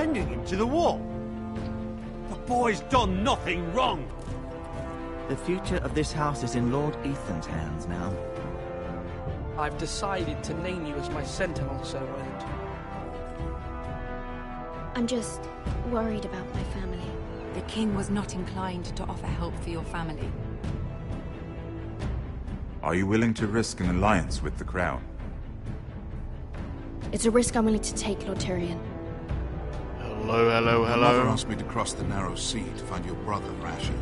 sending him to the wall? The boy's done nothing wrong. The future of this house is in Lord Ethan's hands now. I've decided to name you as my sentinel, Sir Roland. I'm just worried about my family. The king was not inclined to offer help for your family. Are you willing to risk an alliance with the Crown? It's a risk I'm willing to take, Lord Tyrion. Hello, hello, My hello. mother asked me to cross the narrow sea to find your brother, Rasher.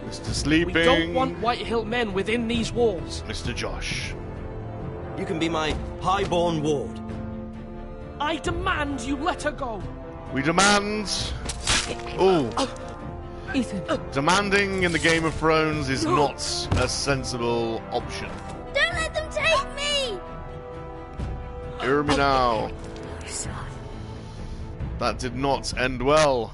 Mr. Sleeping. We don't want Whitehill men within these walls. Mr. Josh. You can be my highborn ward. I demand you let her go. We demand... Oh. Ethan. Demanding in the Game of Thrones is not a sensible option. Don't let them take me! Hear me now. That did not end well.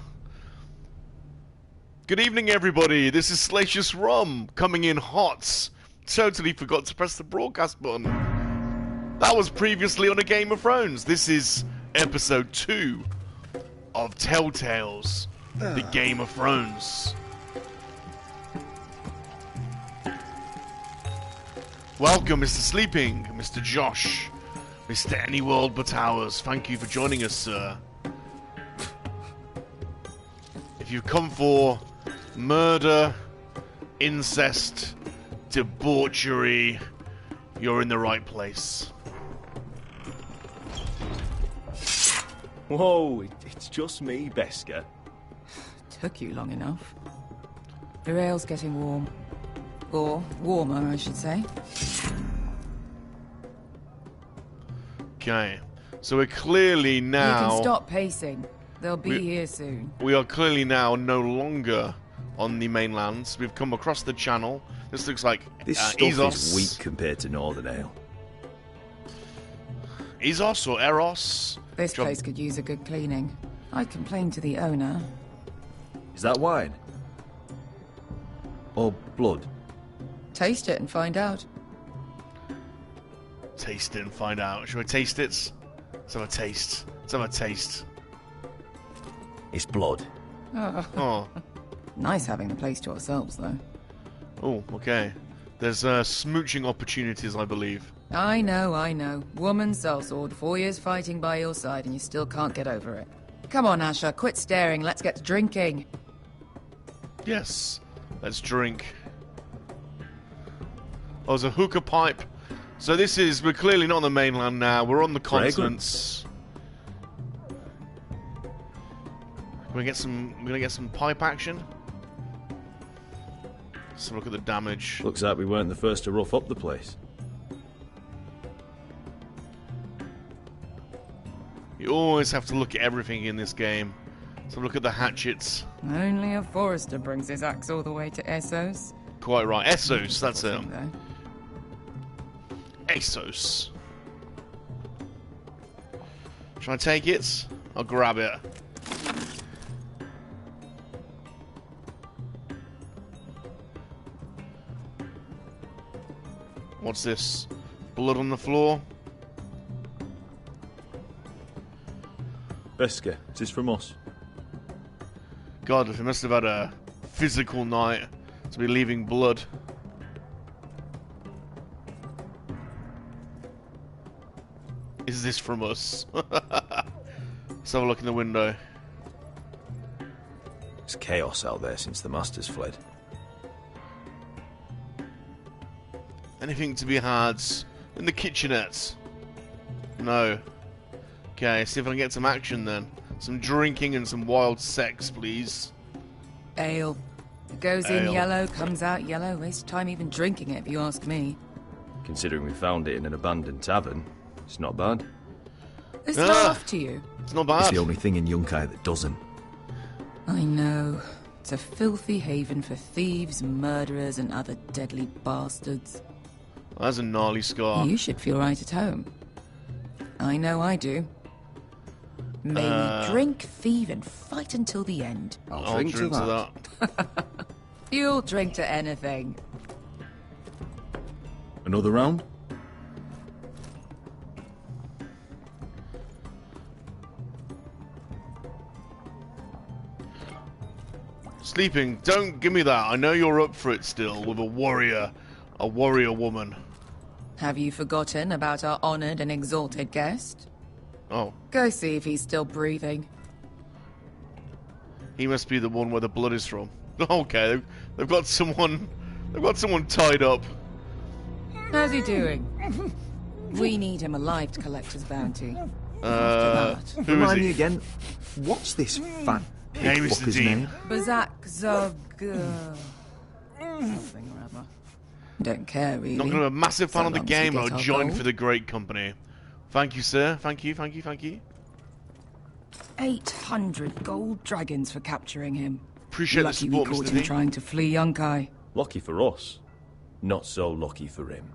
Good evening, everybody. This is Salacious Rum coming in hot. Totally forgot to press the broadcast button. That was previously on a Game of Thrones. This is episode 2 of Telltales, the Game of Thrones. Welcome, Mr. Sleeping, Mr. Josh, Mr. Any World But Ours. Thank you for joining us, sir. If you've come for murder, incest, debauchery, you're in the right place. Whoa, it's just me, Beska. Took you long enough. The ale's getting warm. Or warmer, I should say. Okay, so we're clearly now... You can stop pacing. They'll be here soon. We are clearly now no longer on the mainland. We've come across the channel. This looks like This stuff Ezos. is weak compared to Northern Ale. Ezos or Eros? This place could use a good cleaning. I'd complain to the owner. Is that wine? Or blood? Taste it and find out. Taste it and find out. Shall I taste it? Let's have a taste. Let's have a taste. It's blood. Oh. Nice having the place to ourselves, though. Oh, okay. There's smooching opportunities, I believe. I know. Woman sellsword, 4 years fighting by your side, and you still can't get over it. Come on, Asher, quit staring. Let's get to drinking. Yes. Let's drink. Oh, there's a hookah pipe. So we're clearly not on the mainland now. We're on the continents. We're gonna get some pipe action. Let's have a look at the damage. Looks like we weren't the first to rough up the place. You always have to look at everything in this game. So look at the hatchets. Only a forester brings his axe all the way to Essos. Quite right. Essos, that's it. Though. Essos. Should I take it? I'll grab it. What's this? Blood on the floor? Beska, is this from us? God, if he must have had a physical night to be leaving blood. Is this from us? Let's have a look in the window. It's chaos out there since the Masters fled. Anything to be had in the kitchenette? No. Okay, see if I can get some action then. Some drinking and some wild sex, please. Ale. It goes in yellow, comes out yellow. Waste time even drinking it, if you ask me. Considering we found it in an abandoned tavern, it's not bad. It's not off to you. It's not bad. It's the only thing in Yunkai that doesn't. I know. It's a filthy haven for thieves, murderers, and other deadly bastards. That's a gnarly scar. You should feel right at home. I know I do. May we drink, thieve, and fight until the end. I'll drink to that. You'll drink to anything. Another round? Sleeping, don't give me that. I know you're up for it still with a warrior woman. Have you forgotten about our honored and exalted guest? Oh. Go see if he's still breathing. He must be the one where the blood is from. Okay, they've got someone tied up. How's he doing? We need him alive to collect his bounty. Who is Remind me he? again, what's this fat Name is the fucker's Dean. name? Bazak Zog... something or other. Don't care, really. Not gonna be a massive fan So of the long as we game, get but I'll our join gold. for the great company. Thank you, sir. Thank you. 800 gold dragons for capturing him. Appreciate the Lucky support, we caught Mr. him Dean. trying to flee Yunkai. Lucky for us. Not so lucky for him.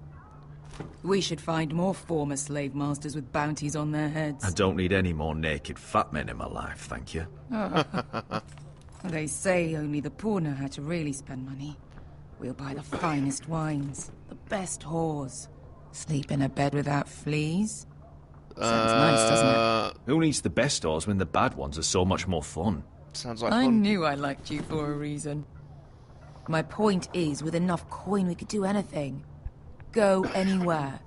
We should find more former slave masters with bounties on their I heads. don't need any more naked fat men in my life, thank you. They say only the poor know how to really spend money. We'll buy the finest wines, the best whores, sleep in a bed without fleas. Sounds nice, doesn't it? Who needs the best stores when the bad ones are so much more fun? Sounds like I fun. knew I liked you for a reason. My point is, with enough coin, we could do anything. Go anywhere.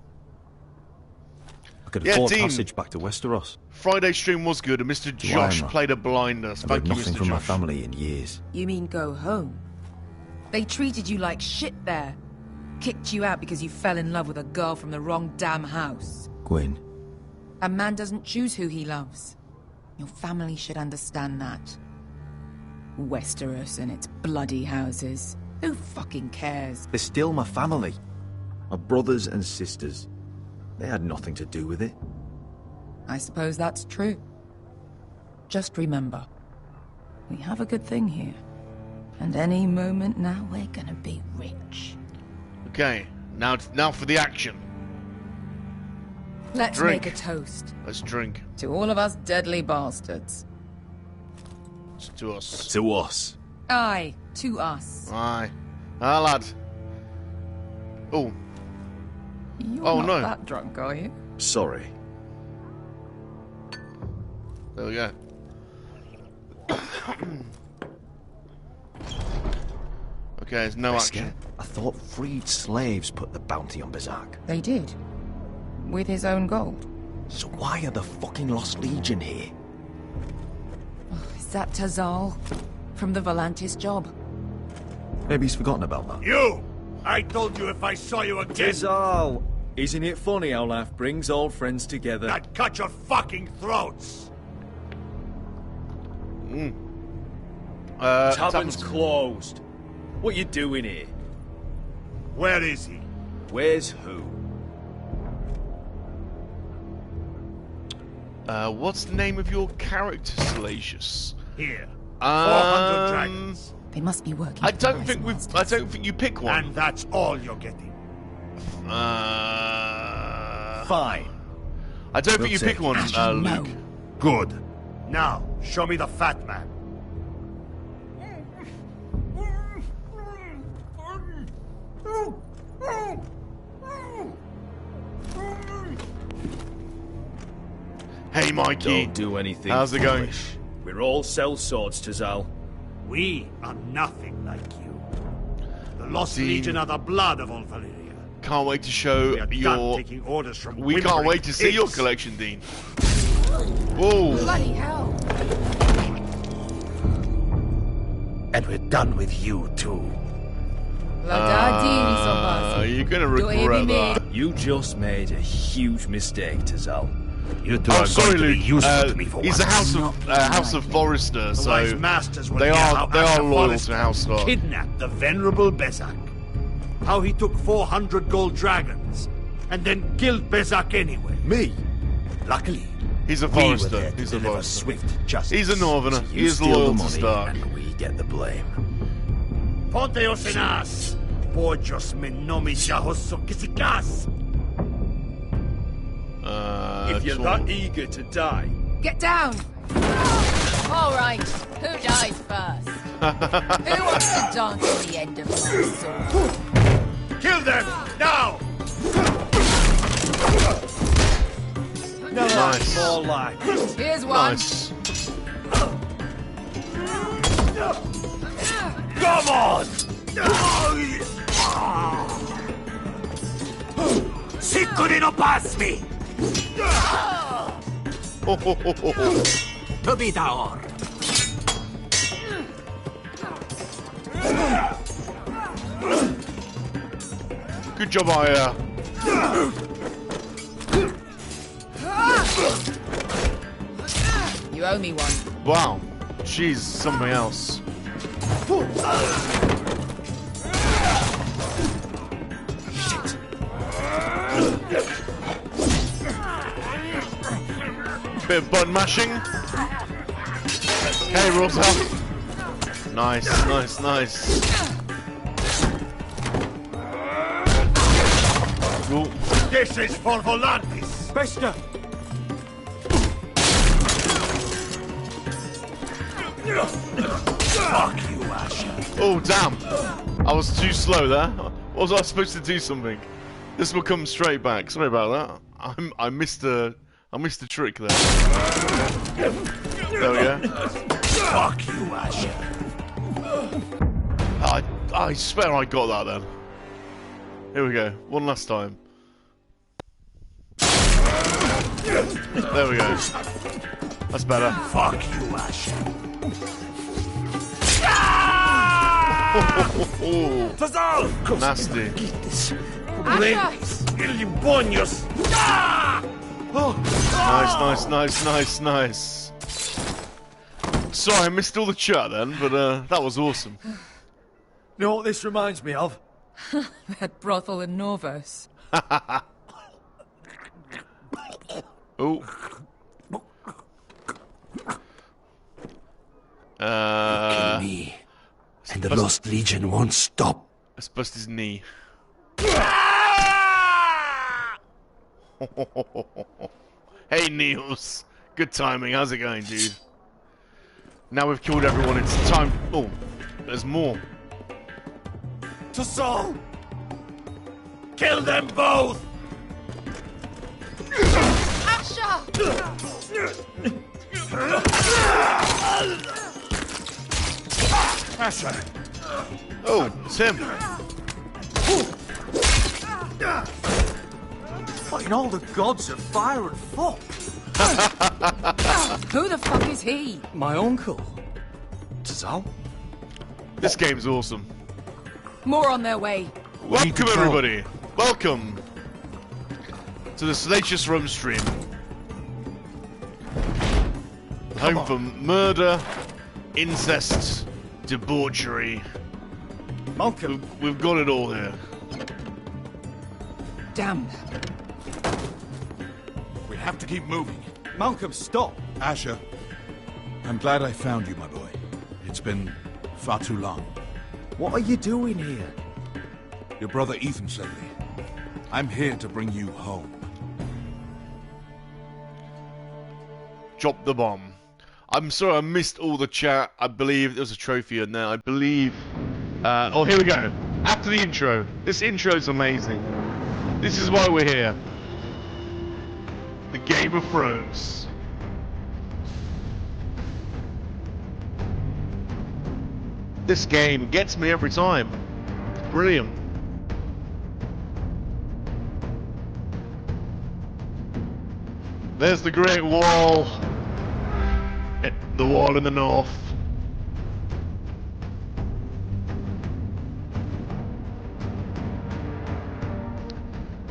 I could Yeah, afford Dean. passage back to Westeros. Friday stream was good, and Mr. Josh Lima. played a blind us. I've Thank heard you, nothing Mr. from my Josh. family in years. You mean go home? They treated you like shit there. Kicked you out because you fell in love with a girl from the wrong damn house. Gwyn, A man doesn't choose who he loves. Your family should understand that. Westeros and its bloody houses. Who fucking cares? They're still my family. My brothers and sisters. They had nothing to do with it. I suppose that's true. Just remember, we have a good thing here. And any moment now, we're gonna be rich. Okay, now for the action. Let's Drink. make a toast. Let's drink. To all of us deadly bastards. It's to us. to us. Aye, to us. Aye. Ah, lad. Oh, You're Oh, not no. that drunk, are you? Sorry. there we go. Okay, there's no action. Brisket, I thought freed slaves put the bounty on Bazak. They did. With his own gold. So why are the fucking Lost Legion here? Is that Tazal? From the Volantis job? Maybe he's forgotten about that. You! I told you if I saw you again, Tizal! Isn't it funny how life brings old friends together? I'd cut your fucking throats! Tavern's closed. What you doing here? Where is he? Where's who? What's the name of your character, Salacious? Here. 400 Um, dragons. They must be working. I for don't the think Ice I don't think you pick one. And that's all you're getting. Fine. I don't think you We'll pick take one, Actually, no. Luke. Good. Now, show me the fat man. Hey, Mikey. Don't do anything How's it going? foolish. We're all sellswords, Tizal. We are nothing like you. The Lost Dean. Legion are the blood of all Valyria. Can't wait to show We are done your. taking orders from We can't whimpering wait to see your pigs. collection, Dean. Whoa! Bloody hell! And we're done with you too. You're gonna regret that. You just made a huge mistake, Tizal. You two Oh, are sorry, going to be Luke. useful to me for He's once. a House of Forrester, Otherwise, so masters will they hear are how loyal Forrester to House Stark. kidnapped the venerable Bezak. How he took 400 gold dragons and then killed Bezak anyway. Me? Luckily, He's a we were Forrester. there to He's a deliver Forrester. swift justice. He's a Northerner. So He you is steal loyal the to money Stark. and we get the blame. Ponteos en as, pollos me nomi jahoso kisikas. If you're that eager to die, Get down! All right, who dies first? Who wants to dance on the end of my sword? Kill them now! Nice. more like Here's one. Nice. Couldn't pass me! To be down. Good job, I You owe me one. Wow. She's something else. Bit of button mashing. Hey, Rosa. Nice, nice, nice. Cool. This is for Volantis. Bester! Fuck you, Asher. Oh, damn. I was too slow there. Was I supposed to do something? This will come straight back. Sorry about that. I missed a trick there. There we go. Fuck you, Asher. I swear I got that then. Here we go. One last time. There we go. That's better. Fuck you, Asher. Nasty. Nice, nice, nice, nice. Sorry, I missed all the chat then, but that was awesome. You know what this reminds me of? That brothel in Norvos. Oh. Kill me, and the Lost Legion won't stop. Let's bust his knee. Hey Niels, good timing. How's it going, dude? Now we've killed everyone. It's time. Oh, there's more. To Saul! Kill them both! Asher! Oh, it's him. Fighting all the gods of fire and fuck! Who the fuck is he? My uncle. Tazal? This game's awesome. More on their way. Welcome everybody. Welcome to the Salacious Rum stream. Home for murder, incest, debauchery. Malcolm. We've got it all here. Damn. We have to keep moving. Malcolm, stop! Asher, I'm glad I found you, my boy. It's been far too long. What are you doing here? Your brother Ethan sent me. I'm here to bring you home. Drop the bomb. I'm sorry I missed all the chat. I believe there was a trophy in there. I believe... oh, here we go. After the intro. This intro is amazing. This is why we're here. The Game of Thrones. This game gets me every time. It's brilliant. There's the Great Wall. The wall in the north.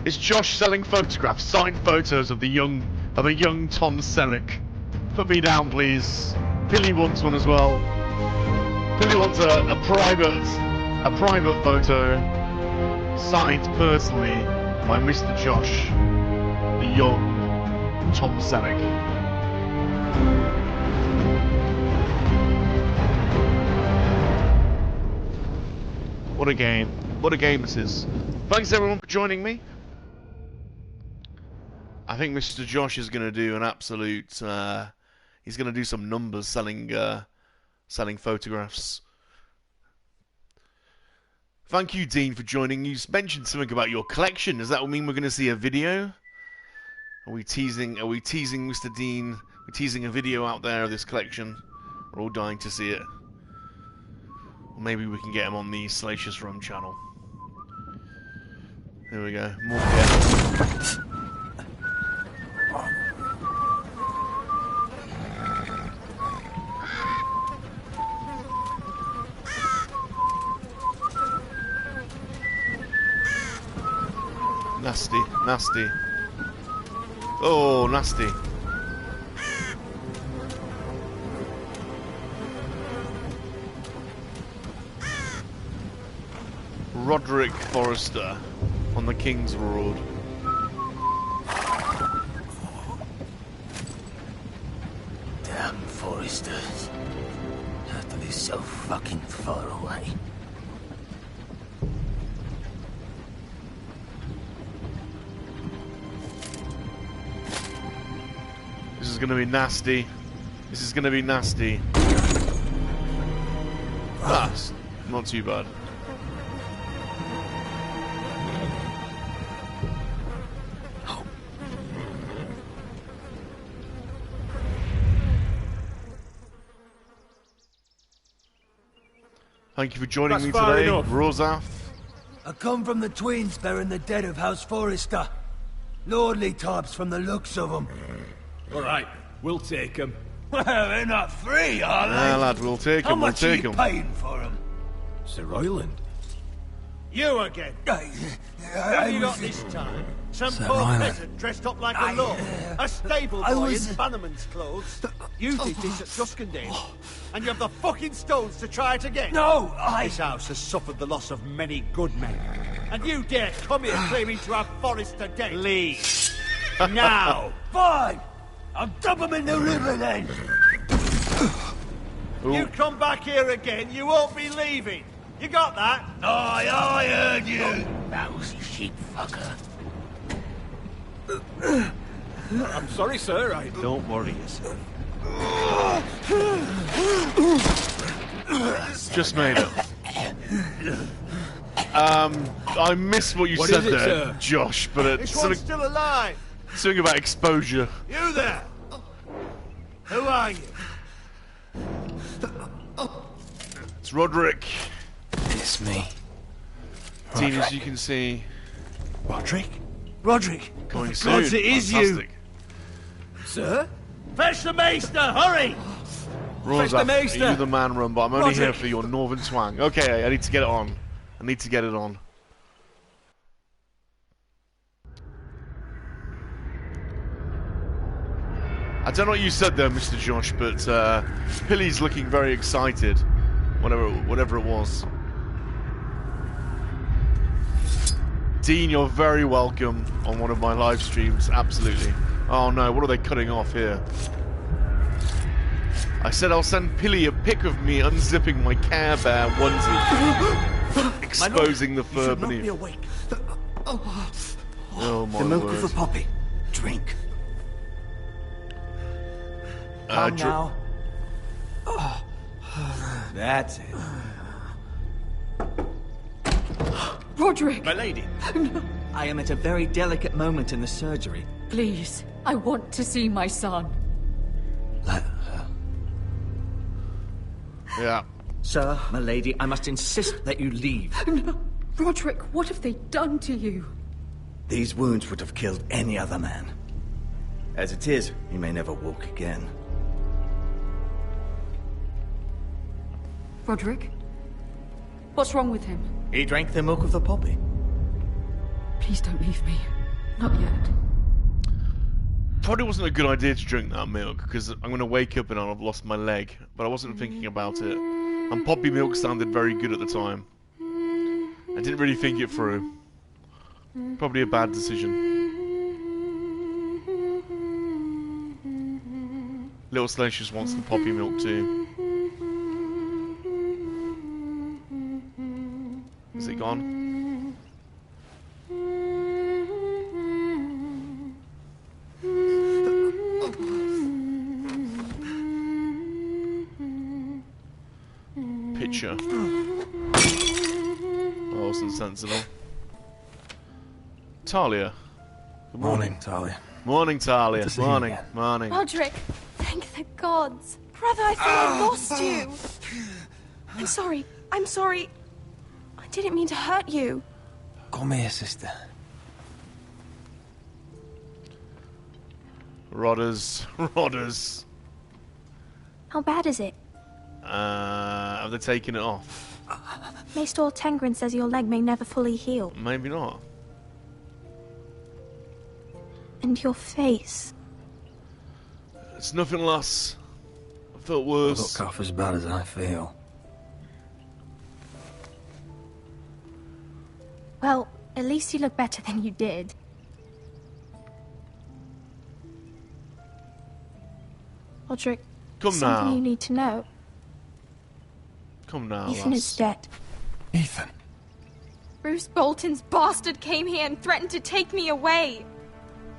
Is Josh selling photographs, signed photos of a young Tom Selleck? Put me down, please. Billy wants one as well. Billy wants a private photo, signed personally by Mr. Josh, the young Tom Selleck. What a game. What a game this is. Thanks everyone for joining me. I think Mr. Josh is going to do an absolute... he's going to do some numbers selling photographs. Thank you, Dean, for joining. You mentioned something about your collection. Does that mean we're going to see a video? Are we teasing Mr. Dean? We're teasing a video out there of this collection. We're all dying to see it. Or maybe we can get him on the Salacious Rum channel. Here we go. More beer. Nasty, nasty. Oh, nasty. Roderick Forrester on the King's Road. Damn Forresters. Turtle is so fucking far away. This is gonna be nasty. This is gonna be nasty. That's not too bad. Thank you for joining me today, Rosaf. I come from the Tweens bearing the dead of House Forrester. Lordly types from the looks of them. All right, we'll take them. Well, they're not free, are they? Yeah, lad, we'll take them, we'll take them. How much are you paying for them? Sir Royland. You again. Who have you got this time? Some Sir poor Ryland. peasant dressed up like a lord. A stable boy in bannerman's clothes. You did this at Duskendale. And you have the fucking stones to try it again. No, This house has suffered the loss of many good men. And you dare come here claiming to have Forrester dead. Leave. Now. Fine! I'll dump them in the river then! You come back here again, you won't be leaving. You got that? Aye, I heard you! Lousy sheep fucker. I'm sorry, sir. Don't worry yourself. Just made it. I missed what you What said is it, there, sir? Josh, but it's This one's still alive. something about exposure. You there. Who are you? It's Roderick. It's me. Team, as you can see, Roderick? Roderick? coming For soon. God's sake, it is you. Fantastic. Sir? Fetch the maester, hurry! Rosa, the maester. you the man run, but I'm only here Roderick. for your northern twang. Okay, I need to get it on. I need to get it on. I don't know what you said there, Mr. Josh, but Pilly's looking very excited. Whatever it was. Dean, you're very welcome on one of my live streams, absolutely. Oh no, what are they cutting off here? I said I'll send Pilly a pic of me unzipping my Care Bear onesie, exposing the fur beneath. Oh my The milk word. of the poppy. Drink. Dr- now. That's it. Roderick! My lady, I am at a very delicate moment in the surgery. Please, I want to see my son. Let her. Yeah. Sir, my lady, I must insist that you leave. No. Roderick, what have they done to you? These wounds would have killed any other man. As it is, he may never walk again. Roderick? What's wrong with him? He drank the milk of the poppy. Please don't leave me. Not yet. Probably wasn't a good idea to drink that milk, because I'm going to wake up and I'll have lost my leg. But I wasn't thinking about it. And poppy milk sounded very good at the time. I didn't really think it through. Probably a bad decision. Little Salacious wants the poppy milk too. Is it gone? Picture. That wasn't sensible. Talia. Good morning. Talia. Morning, Talia. Good to see you Morning. again. Morning. Roderick, thank the gods. Brother, I thought I lost you. I'm sorry. I'm sorry. I didn't mean to hurt you. Come here, sister. Rodders. Rodders. How bad is it? Have they taken it off? Maester Tengrin says your leg may never fully heal. Maybe not. And your face. It's nothing less. I felt worse. Look half as bad as I feel. Well, at least you look better than you did. Roderick, come something now. you need to know. Come now, Ethan is dead. Ethan? Bruce Bolton's bastard came here and threatened to take me away.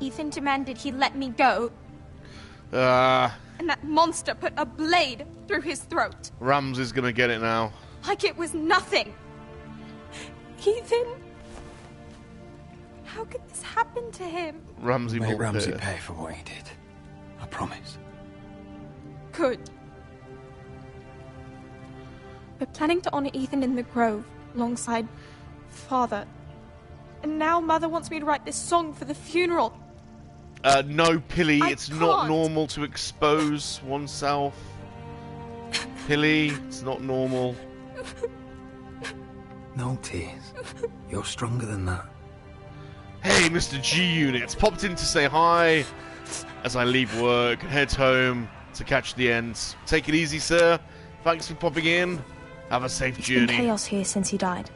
Ethan demanded he let me go. And that monster put a blade through his throat. Ramsey's gonna get it now. Like it was nothing. Ethan... How could this happen to him? Ramsey Make will Ramsey pay. pay for what he did. I promise. Good. We're planning to honor Ethan in the Grove, alongside Father. And now Mother wants me to write this song for the funeral. No, Pilly, I it's not can't. normal to expose oneself. Pilly, it's not normal. No tears. You're stronger than that. Hey, Mr. G-Unit, popped in to say hi as I leave work and head home to catch the ends. Take it easy, sir. Thanks for popping in. Have a safe It's journey. been chaos here since he died.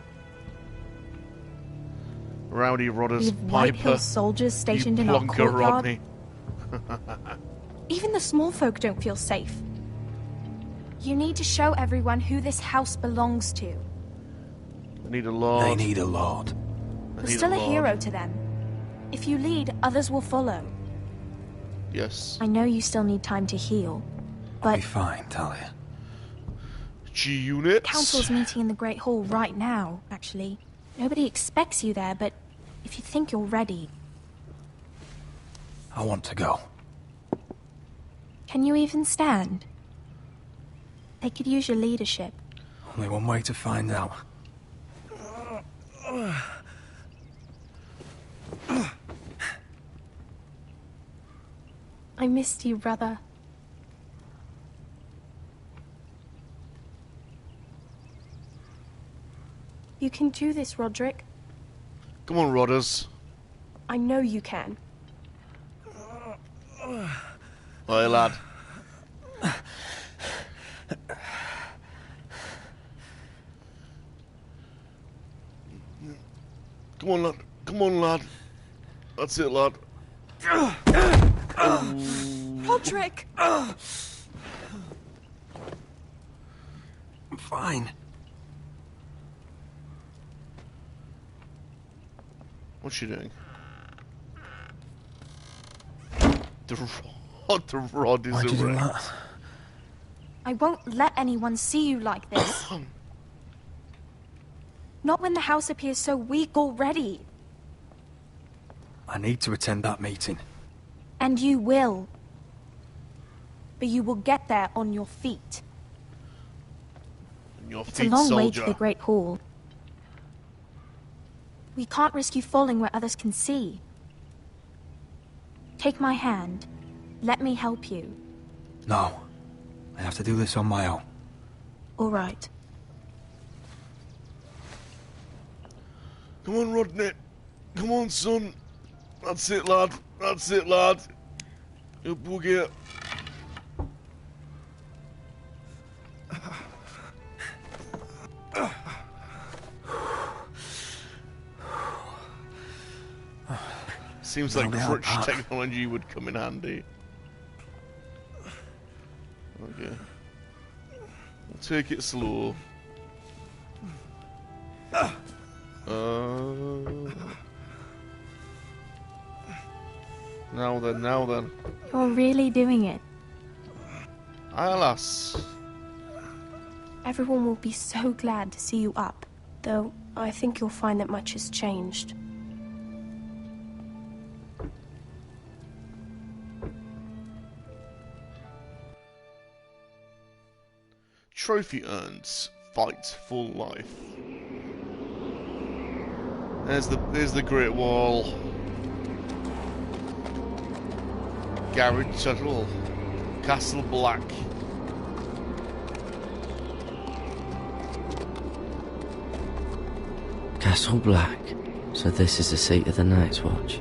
Rowdy Rodders, We have White Piper, Hill soldiers stationed you in our plonker courtyard. Rodney. Even the small folk don't feel safe. You need to show everyone who this house belongs to. I need a lord. They need a lord. You're still a hero to them. If you lead, others will follow. Yes. I know you still need time to heal, I'll but be fine, Talia. G-Unit. Council's meeting in the Great Hall right now, actually. Nobody expects you there, but if you think you're ready... I want to go. Can you even stand? They could use your leadership. Only one way to find out. I missed you, brother. You can do this, Roderick. Come on, Rodders. I know you can. Hey, lad. Come on, lad. Come on, lad. That's it, lad. Roderick! I'm fine. What's she doing? The rod is Why'd you do erect. that? I won't let anyone see you like this. Not when the house appears so weak already. I need to attend that meeting. And you will. But you will get there on your feet. Your It's a feet, long way soldier. to the Great Hall. We can't risk you falling where others can see. Take my hand. Let me help you. No. I have to do this on my own. All right. Come on, Rodney. Come on, son. That's it, lad. That's it, lad. You boogie. Seems like No doubt, crutch Pat. technology would come in handy. Okay. We'll take it slow. Now then, now then. You're really doing it. Alas. Everyone will be so glad to see you up. Though, I think you'll find that much has changed. Trophy earns. Fight for life. There's the Great Wall. Garage Tuttle. Castle Black. Castle Black. So this is the seat of the Night's Watch.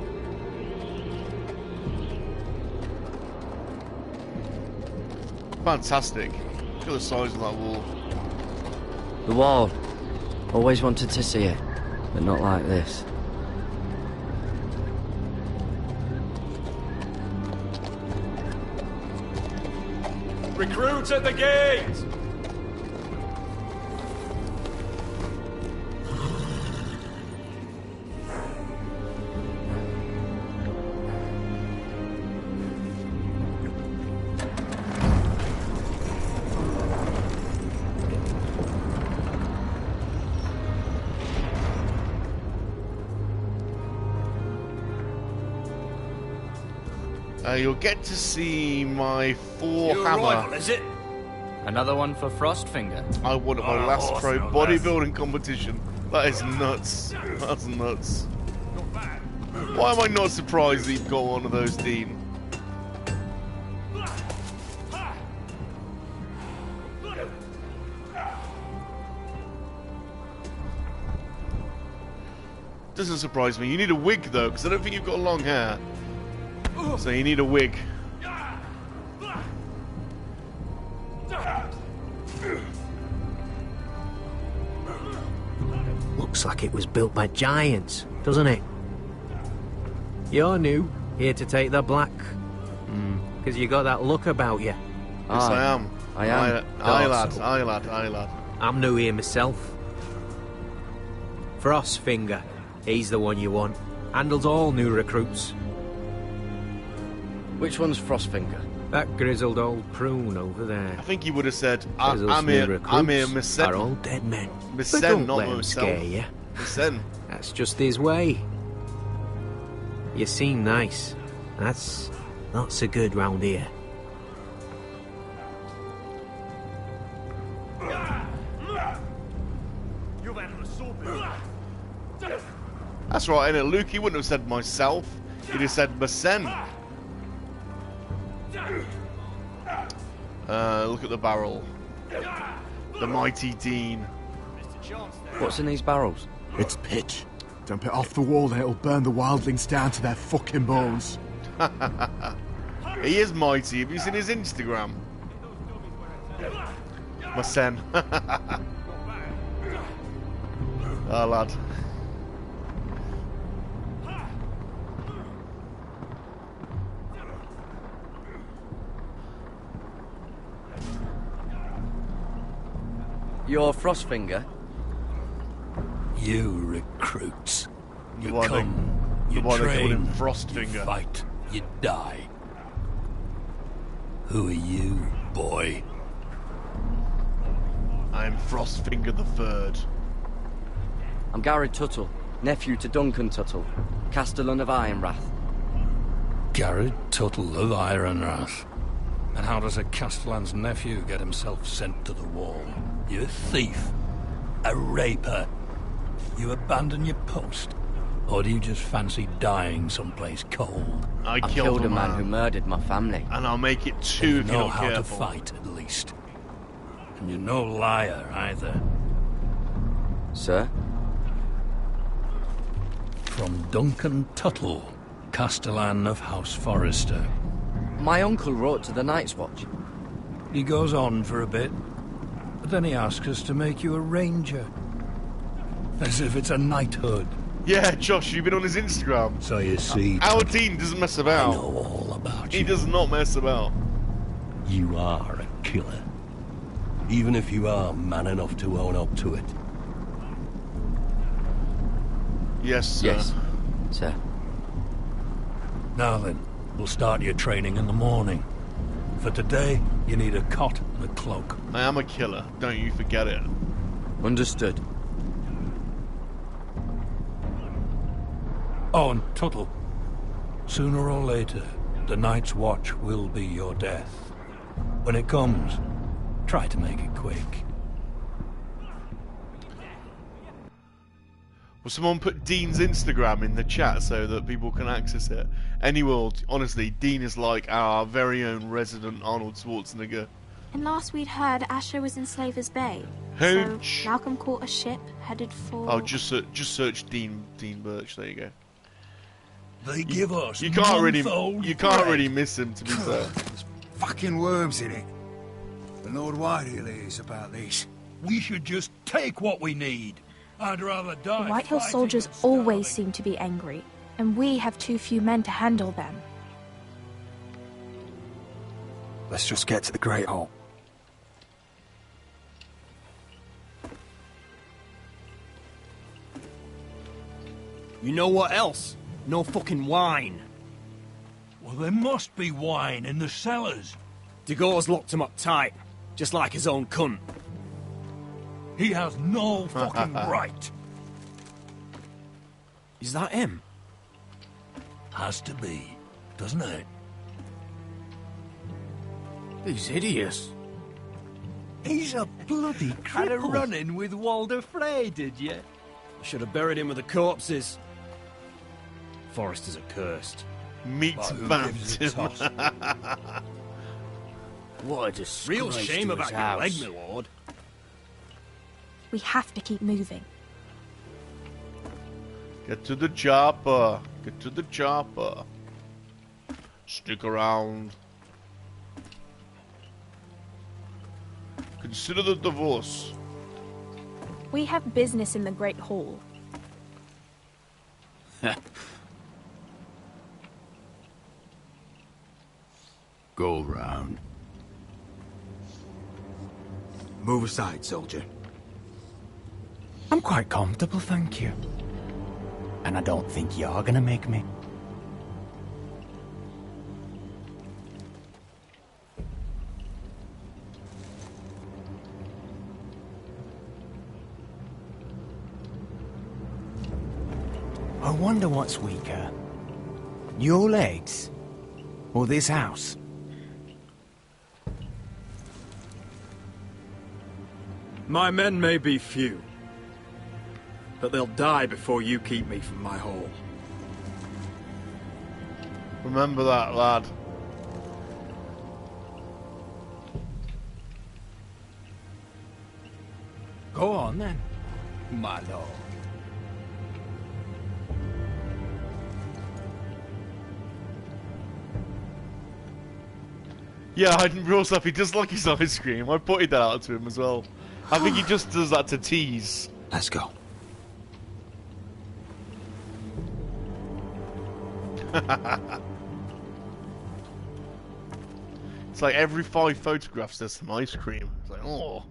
Fantastic. Look at the size of that wall. The wall. Always wanted to see it, but not like this. Recruits at the gate! You'll get to see my hammer. Rifle, is it? Another one for Frostfinger. I won at my last pro bodybuilding competition. That is nuts. That's nuts. Why am I not surprised that you've got one of those, Dean? Doesn't surprise me. You need a wig though, because I don't think you've got long hair. So you need a wig. Looks like it was built by giants, doesn't it? You're new, here to take the black. Because you got that look about you. Yes, I am. I am. Aye, lad. I'm new here myself. Frostfinger, he's the one you want. Handles all new recruits. Which one's Frostfinger? That grizzled old prune over there. I think he would have said, I'm here, Miss Sen. Are all dead men. Miss But Sen, don't not let him myself. scare you. Miss Sen. That's just his way. You seem nice. That's not so good round here. That's right, innit? Luke, he wouldn't have said myself. He'd have said Masen. Look at the barrel. The mighty Dean. What's in these barrels? It's pitch. Dump it off the wall, then it'll burn the wildlings down to their fucking bones. He is mighty. Have you seen his Instagram? Masen. Oh, lad. You're Frostfinger? You recruits. You Why come, they you call train, him you Frostfinger. fight, you die. Who are you, boy? I'm Frostfinger the Third. I'm Garrett Tuttle, nephew to Duncan Tuttle, Castellan of Ironrath. Garrett Tuttle of Ironrath. And how does a Castellan's nephew get himself sent to the wall? You a thief? A raper? You abandon your post? Or do you just fancy dying someplace cold? I killed a man who murdered my family. And I'll make it two if you you're know not how careful. to fight, at least. And you're no liar, either. Sir? From Duncan Tuttle, Castellan of House Forrester. My uncle wrote to the Night's Watch. He goes on for a bit, but then he asks us to make you a ranger. As if it's a knighthood. Yeah, Josh, you've been on his Instagram. So you see... Our Dean doesn't mess about. I know all about He you. does not mess about. You are a killer. Even if you are man enough to own up to it. Yes, sir. Yes, sir. Now then, we'll start your training in the morning. For today, you need a cot and a cloak. I am a killer. Don't you forget it. Understood. Oh, and Tuttle. Sooner or later, the Night's Watch will be your death. When it comes, try to make it quick. Will someone put Dean's Instagram in the chat so that people can access it? any world. Honestly, Dean is like our very own resident Arnold Schwarzenegger. And last we'd heard, Asher was in Slaver's Bay. So Malcolm caught a ship headed for... Oh, just search Dean Birch. There you go. They give us. You can't really miss him, to be fair. There's fucking worms in it. The Lord Whitehill is about these. We should just take what we need. I'd rather die. The Whitehill soldiers always seem to be angry, and we have too few men to handle them. Let's just get to the Great Hall. You know what else? No fucking wine. Well, there must be wine in the cellars. Degor's locked him up tight, just like his own cunt. He has no fucking right. Is that him? Has to be, doesn't it? He's hideous. He's a bloody cripple. Had a run-in with Walder Frey, did you? Should have buried him with the corpses. Foresters are cursed. Meat baptism. What a disgrace. Real shame about your leg, my lord. We have to keep moving. Get to the chopper. Get to the chopper. Stick around. Consider the divorce. We have business in the Great Hall. Go round. Move aside, soldier. I'm quite comfortable, thank you. And I don't think you're gonna make me. I wonder what's weaker. Your legs? Or this house? My men may be few, but they'll die before you keep me from my hole. Remember that, lad. Go on, then, my lord. Yeah, I didn't realize that he does like his ice cream. I pointed that out to him as well. I think he just does that to tease. Let's go. It's like every 5 photographs there's some ice cream. It's like, oh,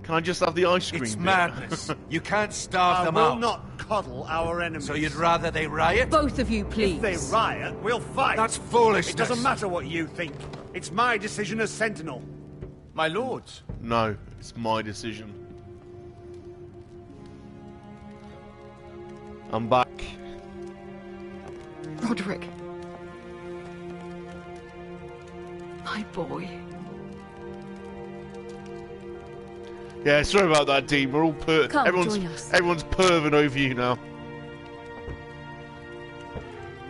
can I just have the ice cream? It's bit? madness. You can't starve them I will out. not coddle our enemies. So you'd rather they riot? Both of you, please. If they riot, we'll fight. That's foolishness. It doesn't matter what you think. It's my decision as Sentinel. My lords. No, it's my decision. I'm back. Roderick. My boy. Yeah, sorry about that, Dean. We're all Come, everyone's join us. everyone's perving over you now.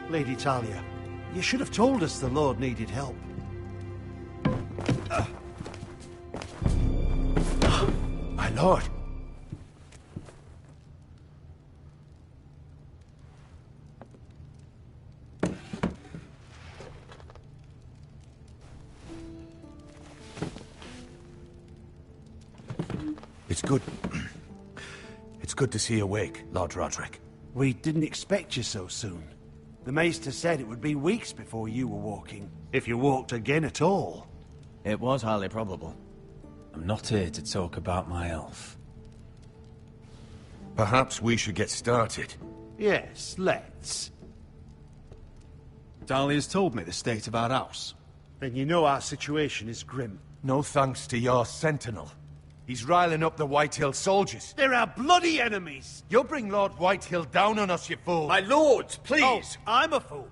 Lady Talia, you should have told us the Lord needed help. My lord. It's good. It's good to see you awake, Lord Roderick. We didn't expect you so soon. The Maester said it would be weeks before you were walking, if you walked again at all. It was highly probable. I'm not here to talk about my elf. Perhaps we should get started. Yes, let's. Dahlia's told me the state of our house. Then you know our situation is grim. No thanks to your sentinel. He's riling up the Whitehill soldiers. They're our bloody enemies! You'll bring Lord Whitehill down on us, you fool! My lords, please! Oh, I'm a fool.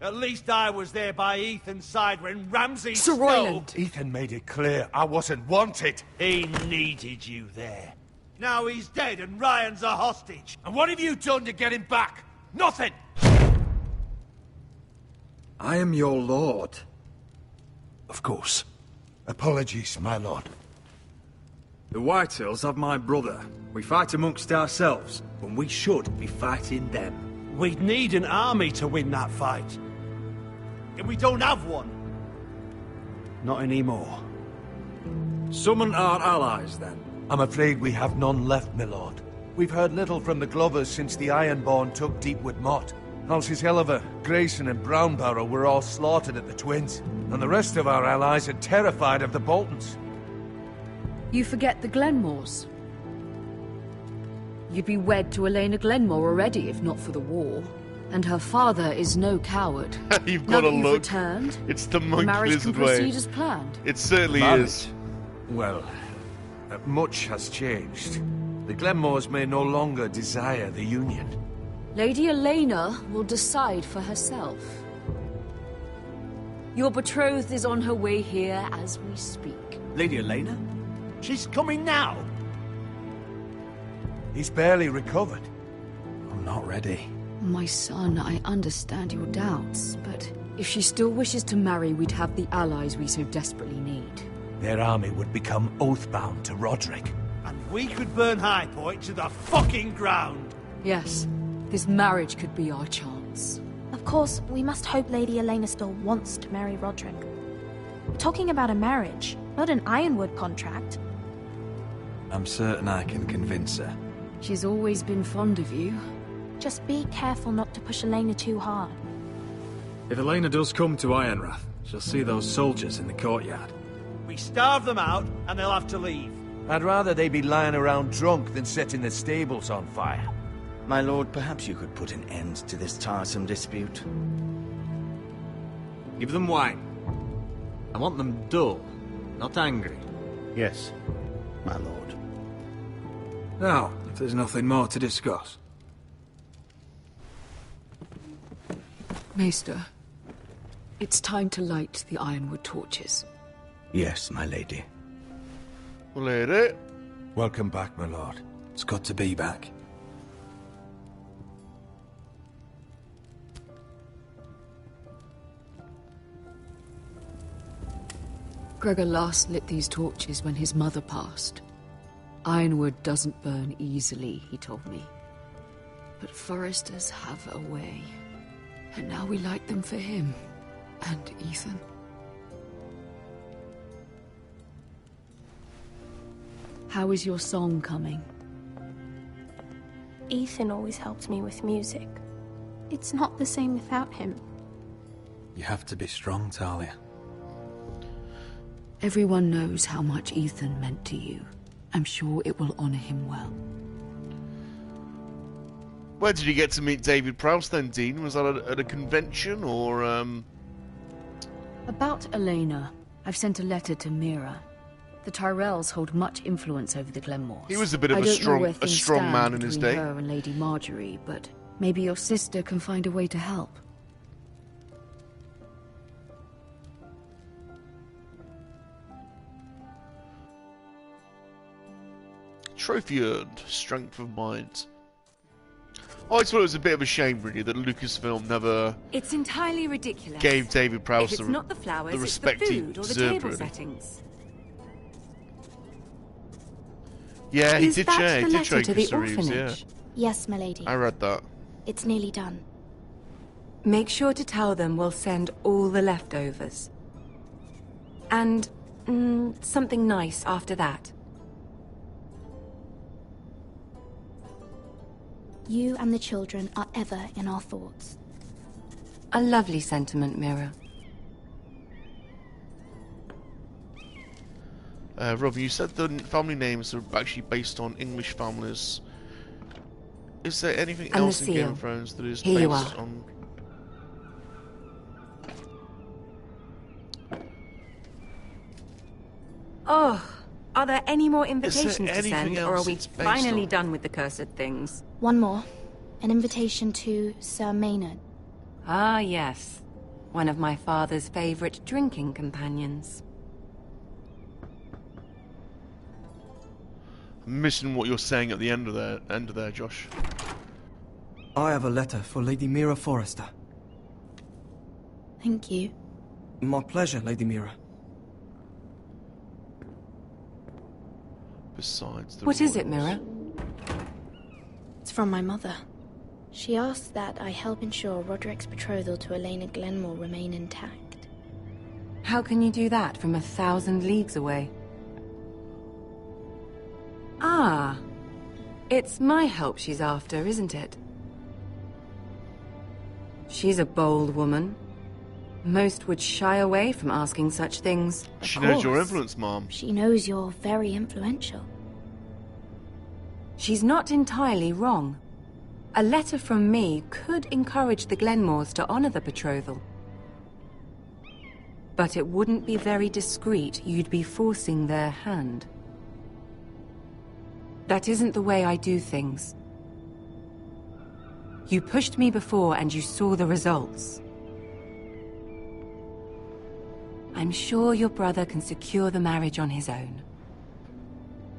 At least I was there by Ethan's side when Ramsay Sir Royland! Ethan made it clear I wasn't wanted. He needed you there. Now he's dead and Ryan's a hostage. And what have you done to get him back? Nothing! I am your lord. Of course. Apologies, my lord. The Whitehills have my brother. We fight amongst ourselves, when we should be fighting them. We'd need an army to win that fight. And we don't have one. Not anymore. Summon our allies, then. I'm afraid we have none left, my lord. We've heard little from the Glovers since the Ironborn took Deepwood Motte. Halsey's Helliver, Grayson and Brownbarrow were all slaughtered at the Twins, and the rest of our allies are terrified of the Boltons. You forget the Glenmores. You'd be wed to Elena Glenmore already if not for the war. And her father is no coward. You've Now got to that you've look. returned, It's the the marriage can Monkey-Lizard way. proceed as planned. It certainly Marriage? is. Well, much has changed. The Glenmores may no longer desire the Union. Lady Elena will decide for herself. Your betrothed is on her way here as we speak. Lady Elena? She's coming now. He's barely recovered. I'm not ready. My son, I understand your doubts, but if she still wishes to marry, we'd have the allies we so desperately need. Their army would become oathbound to Roderick. And we could burn High Point to the fucking ground. Yes, this marriage could be our chance. Of course, we must hope Lady Elena still wants to marry Roderick. We're talking about a marriage, not an Ironwood contract. I'm certain I can convince her. She's always been fond of you. Just be careful not to push Elena too hard. If Elena does come to Ironrath, she'll see those soldiers in the courtyard. We starve them out, and they'll have to leave. I'd rather they be lying around drunk than setting the stables on fire. My lord, perhaps you could put an end to this tiresome dispute. Give them wine. I want them dull, not angry. Yes, my lord. Now, if there's nothing more to discuss. Maester, it's time to light the Ironwood torches. Yes, my lady. Lady. Welcome back, my lord. It's good to be back. Gregor last lit these torches when his mother passed. Ironwood doesn't burn easily, he told me. But foresters have a way. And now we light them for him. And Ethan. How is your song coming? Ethan always helped me with music. It's not the same without him. You have to be strong, Talia. Everyone knows how much Ethan meant to you. I'm sure it will honor him well. Where did you get to meet David Prowse then, Dean? Was that at a convention, or, About Elena, I've sent a letter to Mira. The Tyrells hold much influence over the Glenmores. He was a bit of a strong man in his day. Her and Lady Marjorie, but maybe your sister can find a way to help. Trophy earned, strength of mind. I always thought it was a bit of a shame, really, that Lucasfilm never It's entirely ridiculous. gave David Prowse If it's not the flowers, respect it's the he food or the deserved, table really. settings. Yeah, he Is did that share. the He did letter show to the Crystal Reeves, yeah. orphanage? Yes, my lady. I read that. It's nearly done. Make sure to tell them we'll send all the leftovers. And something nice after that. You and the children are ever in our thoughts. A lovely sentiment, Mira. Rob, you said the family names are actually based on English families. Is there anything And the else in Game seal. of Thrones that is Here you based are. on... Oh, are there any more there invitations to anything send, or are else we it's based finally on? done with the cursed things? One more. An invitation to Sir Maynard. Ah, yes. One of my father's favorite drinking companions. I'm missing what you're saying at the end of there, Josh. I have a letter for Lady Mira Forrester. Thank you. My pleasure, Lady Mira. Besides the What is it, Mira? It's from my mother. She asks that I help ensure Roderick's betrothal to Elena Glenmore remain intact. How can you do that from 1,000 leagues away? Ah, it's my help she's after, isn't it? She's a bold woman. Most would shy away from asking such things. She knows your influence, Mom. She knows you're very influential. She's not entirely wrong. A letter from me could encourage the Glenmores to honor the betrothal. But it wouldn't be very discreet. You'd be forcing their hand. That isn't the way I do things. You pushed me before and you saw the results. I'm sure your brother can secure the marriage on his own.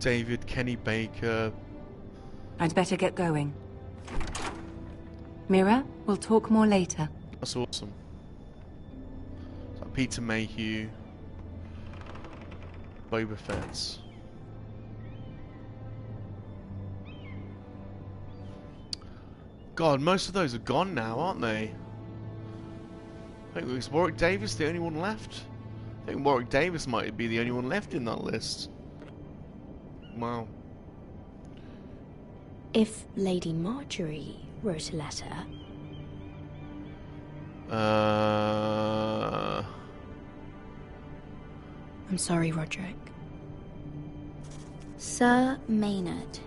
David, Kenny Baker. I'd better get going. Mira, we'll talk more later. That's awesome. So Peter Mayhew. Boba Fett. God, most of those are gone now, aren't they? I think was Warwick Davis the only one left? I think Warwick Davis might be the only one left in that list. Wow. If Lady Marjorie wrote a letter... I'm sorry, Roderick. Sir Maynard,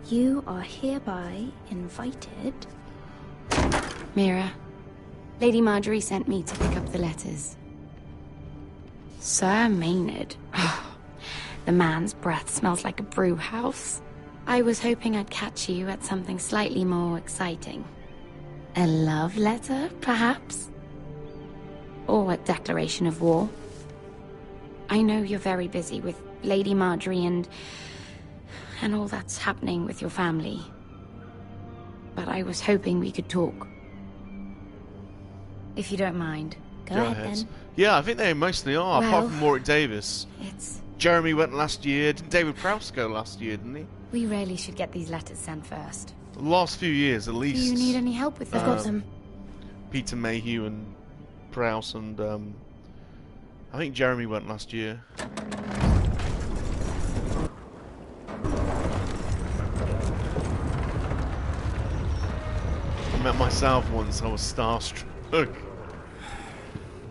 you are hereby invited... Mira, Lady Marjorie sent me to pick up the letters. Sir Maynard? The man's breath smells like a brew house. I was hoping I'd catch you at something slightly more exciting. A love letter, perhaps? Or a declaration of war? I know you're very busy with Lady Marjorie and all that's happening with your family. But I was hoping we could talk. If you don't mind, go ahead then. Yeah, I think they mostly are, Well, apart from Warwick Davis. It's... Jeremy went last year. Didn't David Prowse go last year, didn't he? We really should get these letters sent first. The last few years, at least. Do you need any help with them? I've got them. Peter Mayhew and Prowse and, I think Jeremy went last year. I met myself once, I was starstruck.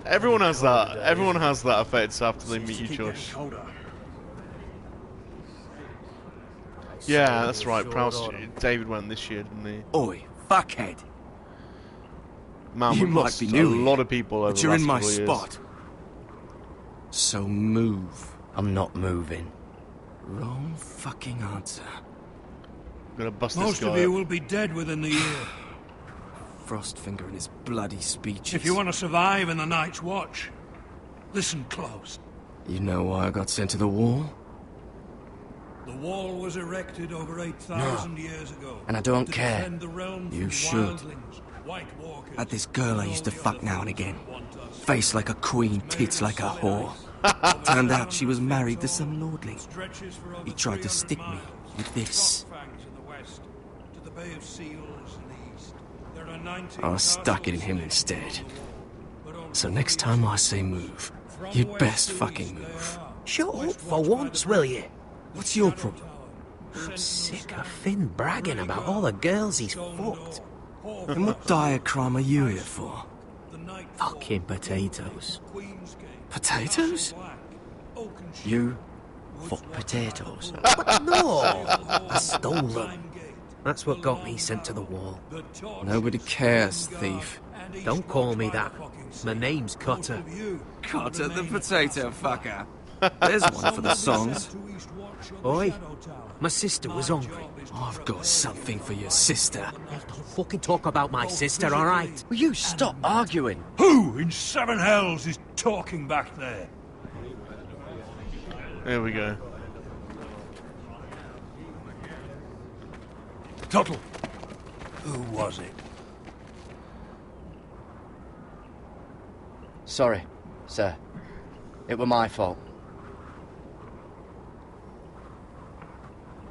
Everyone has that. Everyone has that effect after they meet you, Josh. Yeah, that's right. Prowse, David went this year, didn't he? Oi, fuckhead. Man, You we've might lost be a new lot of people over but the you're last in my couple of years. spot. So move. I'm not moving. Wrong fucking answer. I'm gonna bust Most this guy of you up. will be dead within the year. Frostfinger and his bloody speeches. If you want to survive in the Night's Watch, listen close. You know why I got sent to the wall? The wall was erected over 8,000 years ago. And I don't to care. defend the realm You from should. wildlings, White Walkers, Had this girl I used to fuck now and again. Face like a queen, tits like a whore. Turned out she was married to some lordling. He tried to stick me with this. I stuck it in him instead. So next time I say move, you'd best fucking move. Shut up for once, will you? What's your problem? I'm sick of Finn bragging about all the girls he's fucked. And what dire crime are you here for? Fucking potatoes. Potatoes? You fuck potatoes? But no! I stole them. That's what got me sent to the wall. Nobody cares, thief. Don't call me that. My name's Cutter. Cutter the potato fucker. There's one for the songs. Oi, my sister was hungry. I've got something for your sister. Don't fucking talk about my sister, alright? Will you stop arguing? Who in seven hells is talking back there? There we go. Tuttle. Who was it? Sorry, sir. It were my fault.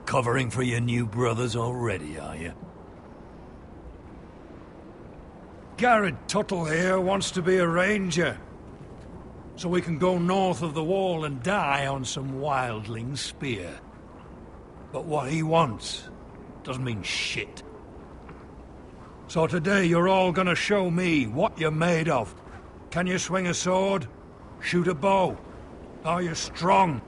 Covering for your new brothers already, are you? Garrett Tuttle here wants to be a ranger. So we can go north of the wall and die on some wildling spear. But what he wants doesn't mean shit. So today you're all gonna show me what you're made of. Can you swing a sword? Shoot a bow? Are you strong?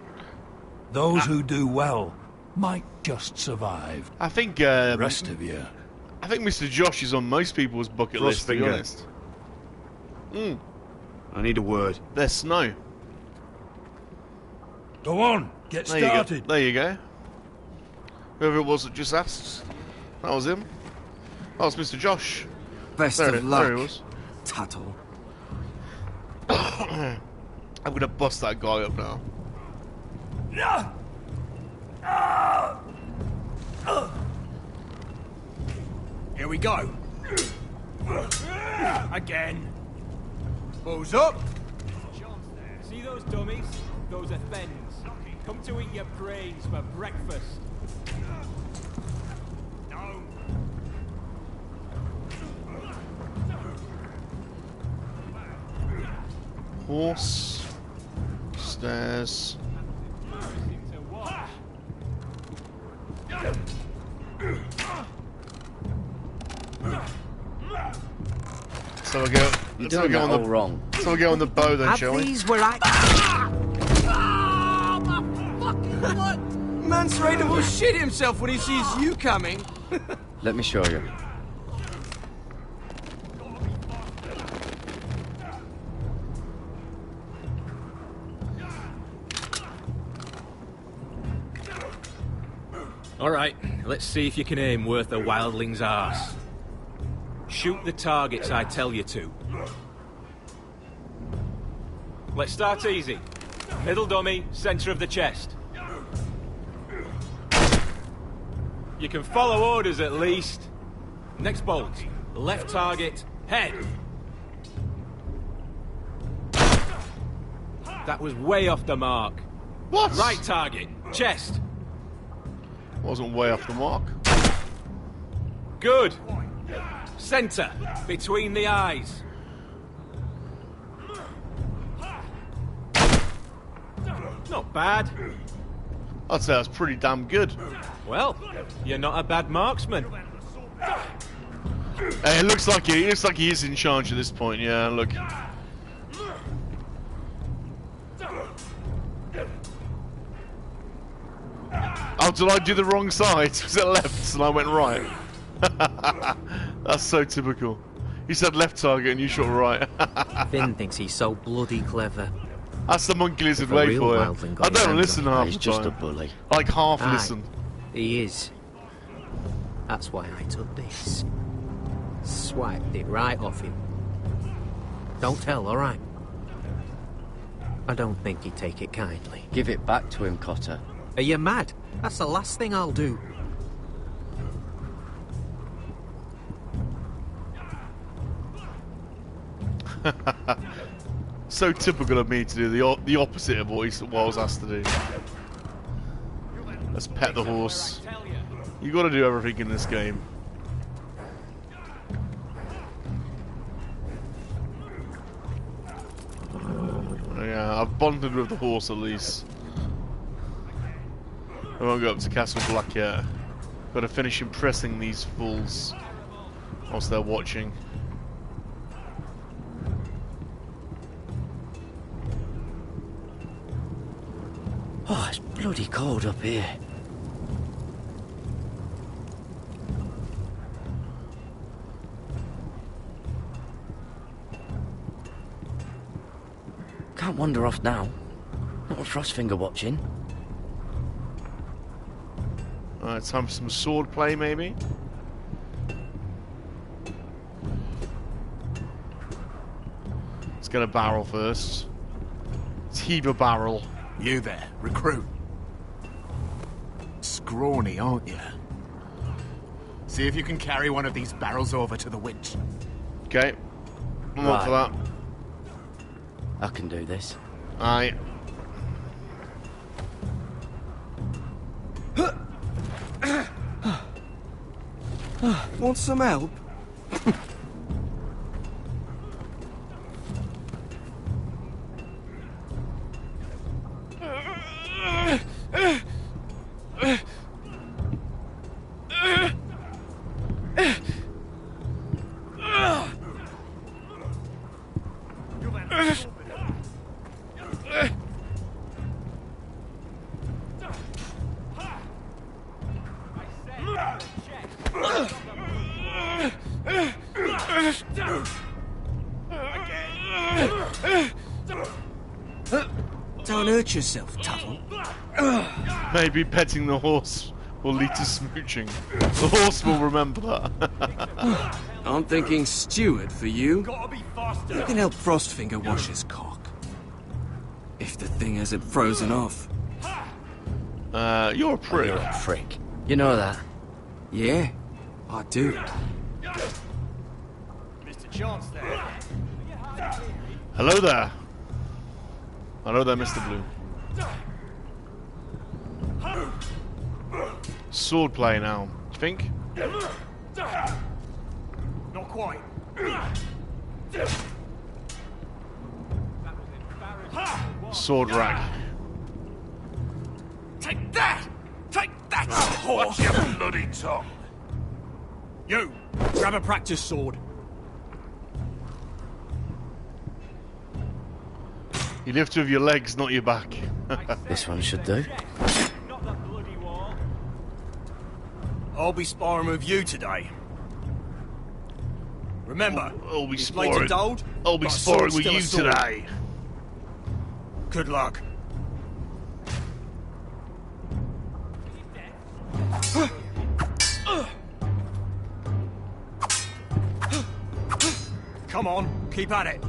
Those who do well might just survive. I think the rest of you. I think Mr. Josh is on most people's bucket list, to be honest. I need a word. There's snow. Go on, get started. There you go. Whoever it was that just asked, that was him. That was Mr. Josh. Best of luck, there he was. Tuttle. I'm gonna bust that guy up now. Here we go. Again. Bows up. See those dummies? Those are thens. Come to eat your brains for breakfast. Horse. Stairs. So we'll go. You're doing that all wrong. So we'll go on the bow then, shall we? These were Man's ready to shit himself when he sees you coming. Let me show you. Alright, let's see if you can aim worth a wildling's arse. Shoot the targets I tell you to. Let's start easy. Middle dummy, centre of the chest. You can follow orders at least. Next bolt. Left target, head. That was way off the mark. What? Right target, chest. Wasn't way off the mark. Good. Centre, between the eyes. Not bad. I'd say that's pretty damn good. Well, you're not a bad marksman. Hey, it looks like he is in charge at this point. Yeah, look. Oh, did I do the wrong side? Was it left and I went right? That's so typical. You said left target and you shot right. Finn thinks he's so bloody clever. That's the monkey-lizard way for you. I don't listen half the time. He's just a bully. Like half Aye, listen. He is. That's why I took this. Swiped it right off him. Don't tell, alright? I don't think he'd take it kindly. Give it back to him, Cotter. Are you mad? That's the last thing I'll do. So typical of me to do the opposite of what I was asked to do. Let's pet the horse. You got to do everything in this game. Yeah, I've bonded with the horse at least. I won't go up to Castle Black yet. Got to finish impressing these fools whilst they're watching. Oh, it's bloody cold up here. Can't wander off now. Not with Frostfinger watching. Alright, time for some sword play maybe. Let's get a barrel first. Let's heave a barrel. You there, recruit. Scrawny, aren't you? See if you can carry one of these barrels over to the winch. Okay. I'm up for that. I can do this. Aye. Want some help? Don't hurt yourself, Tuttle. Maybe petting the horse will lead to smooching. The horse will remember that. I'm thinking steward for you. You can help Frostfinger wash his cock. If the thing hasn't frozen off. You're a prick. You're a prick. You know that? Yeah, I do. Mr. Chance there. Hello there. Hello there, Mr. Blue. Sword play now. You think? Not quite. Sword rack. Take that! Take that, you Watch your bloody tongue. You, grab a practice sword. You lift with your legs, not your back. This one should do. I'll be sparring with you today. Remember, I'll be these blades are sparring. dulled, I'll be but a sparring sword's with still a you sword. today. Good luck. Come on, keep at it.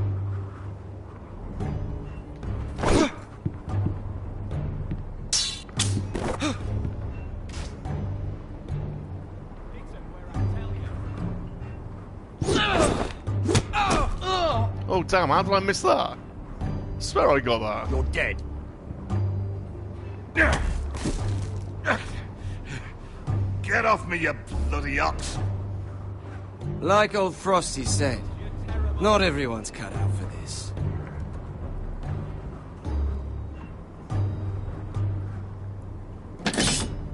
Oh damn, how did I miss that? I swear I got that. You're dead. Get off me, you bloody ox. Like old Frosty said, not everyone's cut out for this.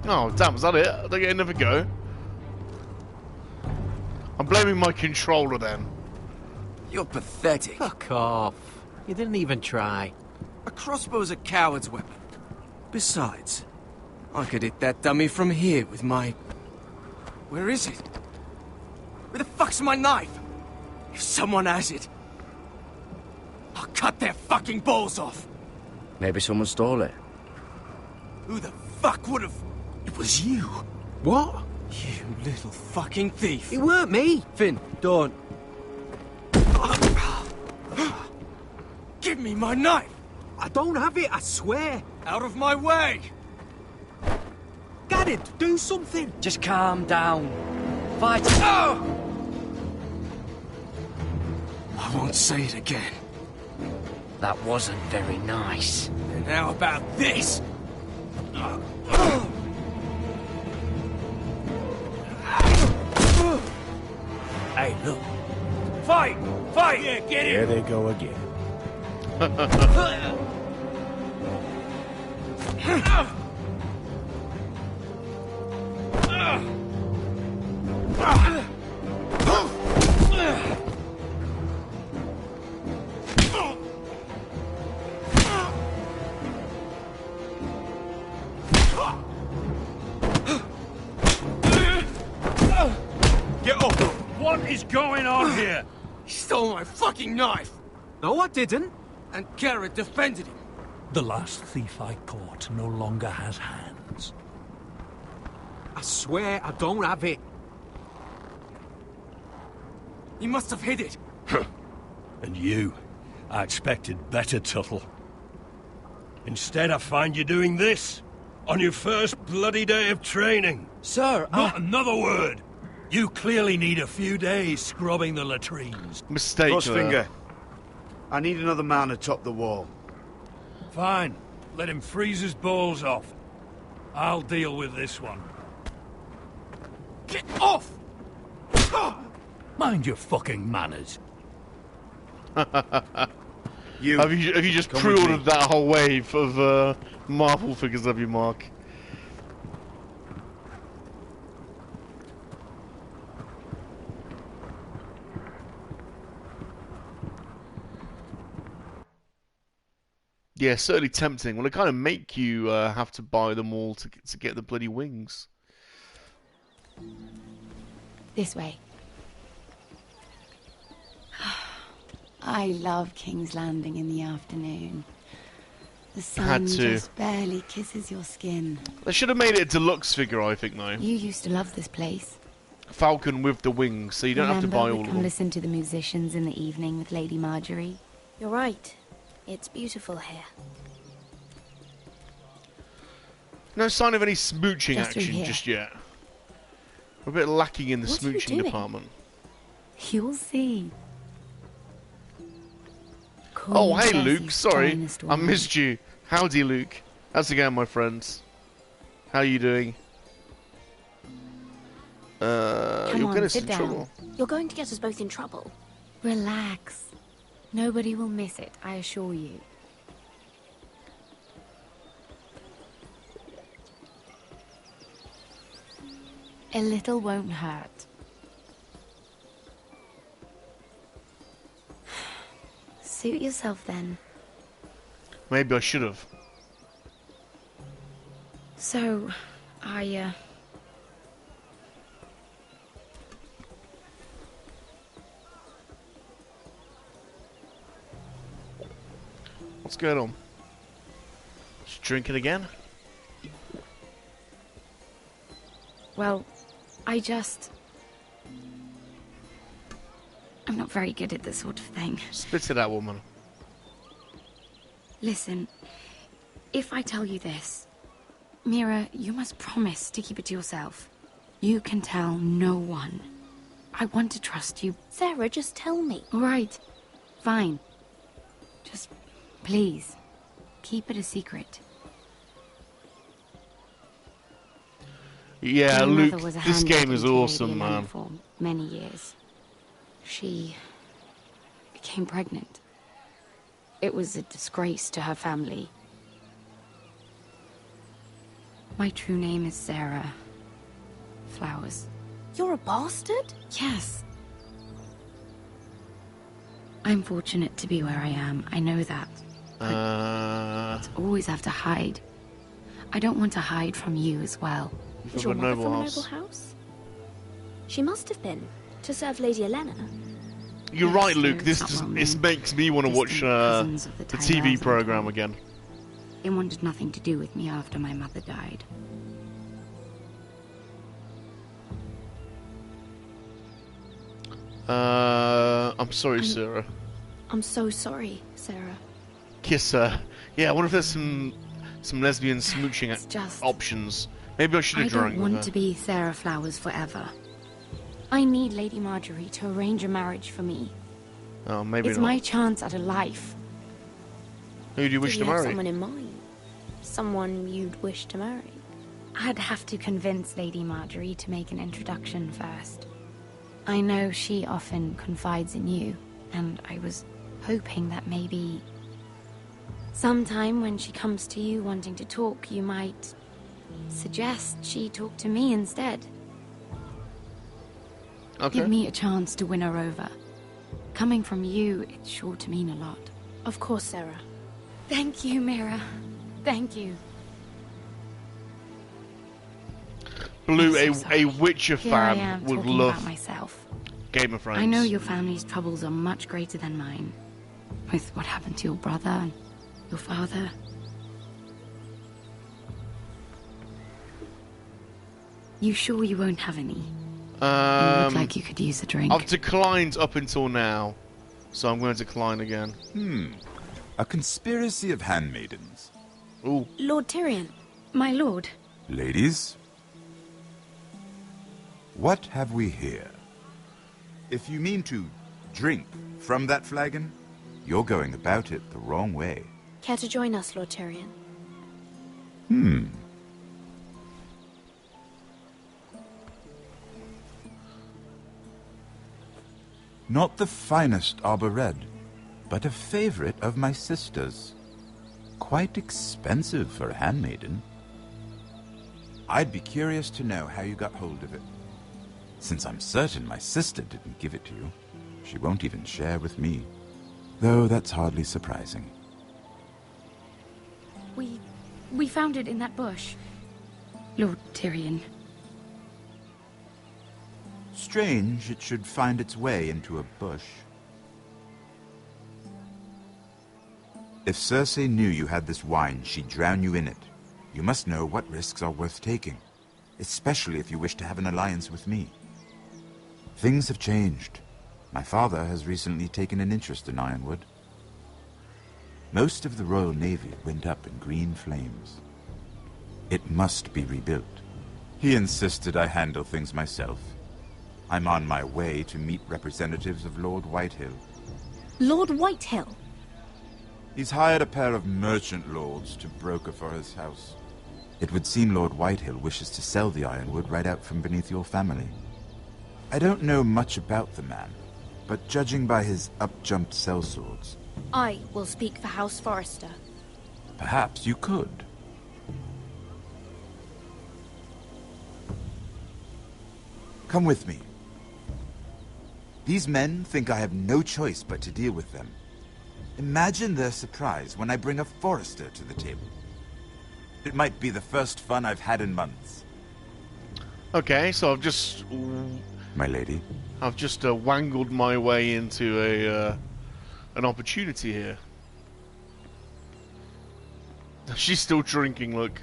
Oh damn, was that it? I don't get another go. I'm blaming my controller then. You're pathetic. Fuck off. You didn't even try. A crossbow's a coward's weapon. Besides, I could hit that dummy from here with my... Where is it? Where the fuck's my knife? If someone has it, I'll cut their fucking balls off. Maybe someone stole it. Who the fuck would have... It was you. What? You little fucking thief. It weren't me. Finn, don't. Give me my knife! I don't have it, I swear. Out of my way! Garrett, do something. Just calm down. Fight. I won't say it again. That wasn't very nice. And how about this? Hey, look. Fight! Fight! Yeah, get Here in! they go again. Get up! What is going on here? He stole my fucking knife! No, I didn't. And Garrett defended him. The last thief I caught no longer has hands. I swear I don't have it. He must have hid it. And you? I expected better, Tuttle. Instead, I find you doing this. On your first bloody day of training. Sir, Not another word! You clearly need a few days scrubbing the latrines. Mistake. Frostfinger. I need another man atop the wall. Fine. Let him freeze his balls off. I'll deal with this one. Get off! Mind your fucking manners. Have you just pre-ordered that whole wave of Marvel figures, have you, Mark? Yeah, certainly tempting. Well, it kind of make you have to buy them all to get the bloody wings. This way. I love King's Landing in the afternoon. The sun just barely kisses your skin. They should have made it a deluxe figure, I think, though. You used to love this place. Falcon with the wings, so you don't have to buy all of them. Come listen to the musicians in the evening with Lady Marjorie. You're right. It's beautiful here. No sign of any smooching action just yet. We're a bit lacking in the smooching department. You'll see. Oh, hey, Luke. Sorry, I missed you. Howdy, Luke. How's it going, my friends? How are you doing? Come you're on, getting sit in down. trouble. You're going to get us both in trouble. Relax. Nobody will miss it, I assure you. A little won't hurt. Suit yourself then. Maybe I should have. So, What's going on? Just drinking again? Well, I'm not very good at this sort of thing. Spit it out, woman. Listen, if I tell you this, Mira, you must promise to keep it to yourself. You can tell no one. I want to trust you. Sarah, just tell me. All right, fine. Just, please, keep it a secret. Yeah, My Luke, mother was a this game is awesome, man. For many years. She became pregnant. It was a disgrace to her family. My true name is Sarah Flowers. You're a bastard? Yes. I'm fortunate to be where I am. I know that. But always have to hide. I don't want to hide from you as well. Is your mother from a noble house? She must have been, to serve Lady Elena. You're right, Luke. This makes me want to watch the TV program again. They wanted nothing to do with me after my mother died. I'm sorry, Sarah. I'm so sorry, Sarah. Kiss her. Yeah, I wonder if there's some lesbian smooching options. Maybe I should have drank with her. I don't want to be Sarah Flowers forever. I need Lady Marjorie to arrange a marriage for me. Oh, maybe it's not. my chance at a life. Who do you wish to Do you have marry? someone in mind? Someone you'd wish to marry? I'd have to convince Lady Marjorie to make an introduction first. I know she often confides in you, and I was hoping that maybe sometime when she comes to you wanting to talk, you might suggest she talk to me instead. Okay. Give me a chance to win her over. Coming from you, it's sure to mean a lot. Of course, Sarah. Thank you, Mira. Thank you. Blue, a Witcher Here I am fan would talking love about myself. Game of Thrones. I know your family's troubles are much greater than mine. With what happened to your brother and your father. You sure you won't have any? You look like you could use a drink. I've declined up until now, so I'm going to decline again. A conspiracy of handmaidens. Ooh. Lord Tyrion. My lord. Ladies, what have we here? If you mean to drink from that flagon, You're going about it the wrong way. Care to join us, Lord Tyrion? Not the finest arbor red, but a favorite of my sister's. Quite expensive for a handmaiden. I'd be curious to know how you got hold of it. Since I'm certain my sister didn't give it to you, she won't even share with me. Though that's hardly surprising. We found it in that bush. Lord Tyrion. Strange it should find its way into a bush. If Cersei knew you had this wine, she'd drown you in it. You must know what risks are worth taking, especially if you wish to have an alliance with me. Things have changed. My father has recently taken an interest in Ironwood. Most of the Royal Navy went up in green flames. It must be rebuilt. He insisted I handle things myself. I'm on my way to meet representatives of Lord Whitehill. Lord Whitehill? He's hired a pair of merchant lords to broker for his house. It would seem Lord Whitehill wishes to sell the Ironwood right out from beneath your family. I don't know much about the man, but judging by his up-jumped sellswords... I will speak for House Forrester. Perhaps you could. Come with me. These men think I have no choice but to deal with them. Imagine their surprise when I bring a Forrester to the table. It might be the first fun I've had in months. Okay, so I've just... My lady? I've just wangled my way into an opportunity here. She's still drinking, look.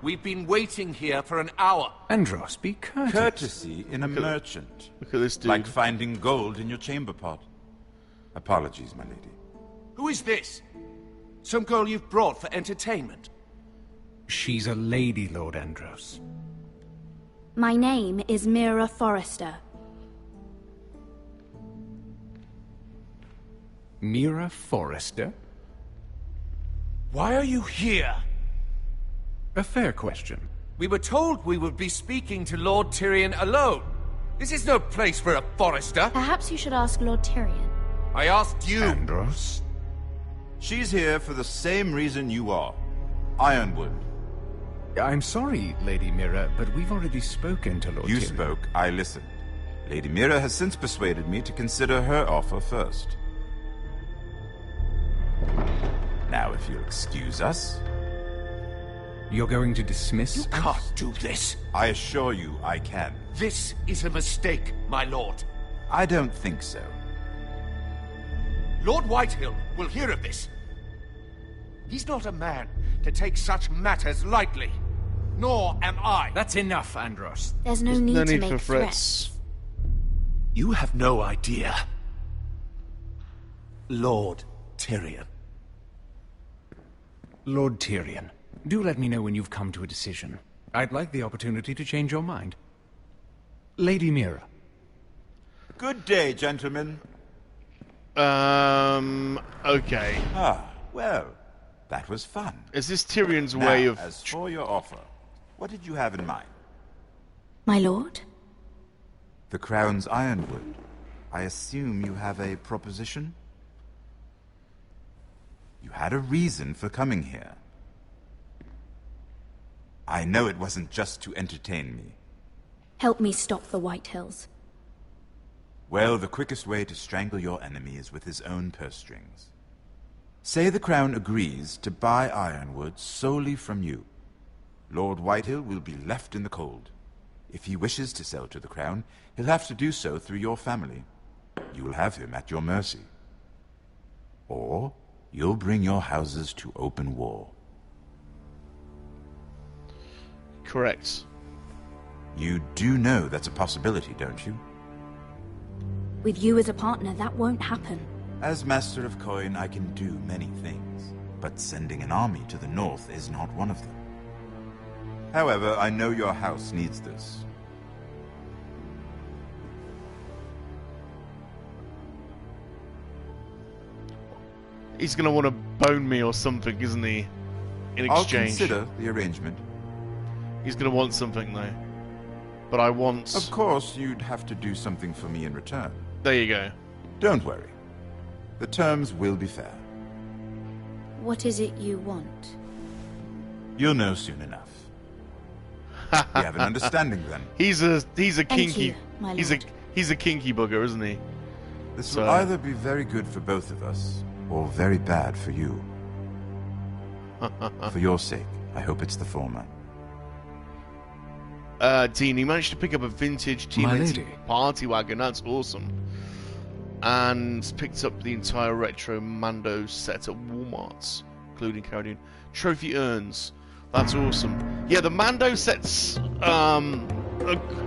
We've been waiting here for an hour. Andros, be courteous. Courtesy in a merchant. Look at this dude. Like finding gold in your chamber pot. Apologies, my lady. Who is this? Some girl you've brought for entertainment? She's a lady, Lord Andros. My name is Mira Forrester. Mira Forrester? Why are you here? A fair question. We were told we would be speaking to Lord Tyrion alone. This is no place for a Forrester. Perhaps you should ask Lord Tyrion. I asked you. Andros? She's here for the same reason you are. Ironwood. I'm sorry, Lady Mira, but we've already spoken to Lord Tyrion. You spoke, I listened. Lady Mira has since persuaded me to consider her offer first. Now, if you'll excuse us... You're going to dismiss You can't do this. I assure you I can. This is a mistake, my lord. I don't think so. Lord Whitehill will hear of this. He's not a man to take such matters lightly. Nor am I. That's enough, Andros. There's no need to make threats. You have no idea. Lord Tyrion. Lord Tyrion, do let me know when you've come to a decision. I'd like the opportunity to change your mind. Lady Mira. Good day, gentlemen. Okay. Ah, well, that was fun. Is this Tyrion's Now, way of... as for your offer, what did you have in mind? My lord? The Crown's Ironwood. I assume you have a proposition? You had a reason for coming here. I know it wasn't just to entertain me. Help me stop the Whitehills. Well, the quickest way to strangle your enemy is with his own purse strings. Say the Crown agrees to buy Ironwood solely from you. Lord Whitehill will be left in the cold. If he wishes to sell to the Crown, he'll have to do so through your family. You will have him at your mercy. Or you'll bring your houses to open war. Correct. You do know that's a possibility, don't you? With you as a partner, that won't happen. As Master of Coin, I can do many things, but sending an army to the north is not one of them. However, I know your house needs this. He's going to want to bone me or something, isn't he? In exchange. I'll consider the arrangement. He's going to want something, though. But I want... Of course, you'd have to do something for me in return. There you go. Don't worry. The terms will be fair. What is it you want? You'll know soon enough. We have an understanding then. He's a kinky... you, my lord. He's a kinky bugger, isn't he? This will either be very good for both of us, or very bad for you. For your sake, I hope it's the former. Dean, he managed to pick up a vintage T90 party wagon. That's awesome. And picked up the entire retro Mando set at Walmart's, including carrying trophy urns. That's awesome. Yeah, the Mando sets are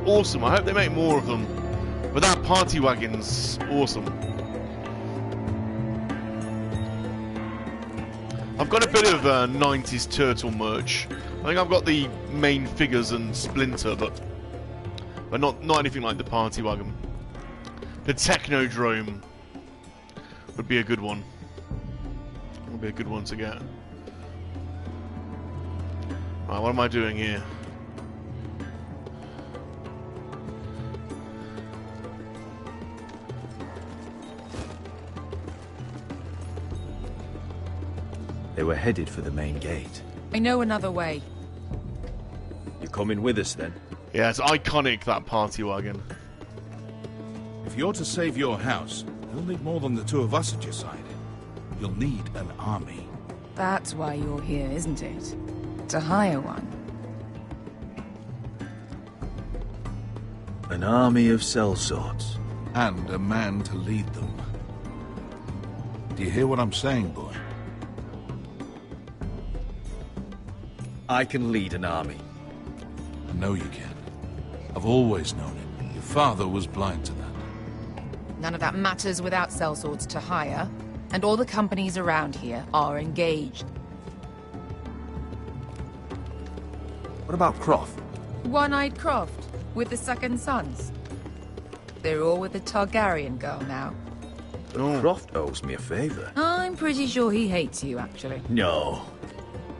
awesome. I hope they make more of them. But that party wagon's awesome. I've got a bit of 90s Turtle merch. I think I've got the main figures and Splinter, but not anything like the party wagon. The Technodrome would be a good one. Would be a good one to get. Right, what am I doing here? They were headed for the main gate. I know another way. You coming with us then? Yeah, it's iconic, that party wagon. If you're to save your house, you'll need more than the two of us at your side. You'll need an army. That's why you're here, isn't it? To hire one. An army of sellswords. And a man to lead them. Do you hear what I'm saying, boy? I can lead an army. I know you can. I've always known it. Your father was blind to that. None of that matters without sellswords to hire, and all the companies around here are engaged. What about Croft? One-Eyed Croft, with the second sons. They're all with the Targaryen girl now. But Croft owes me a favor. I'm pretty sure he hates you, actually. No.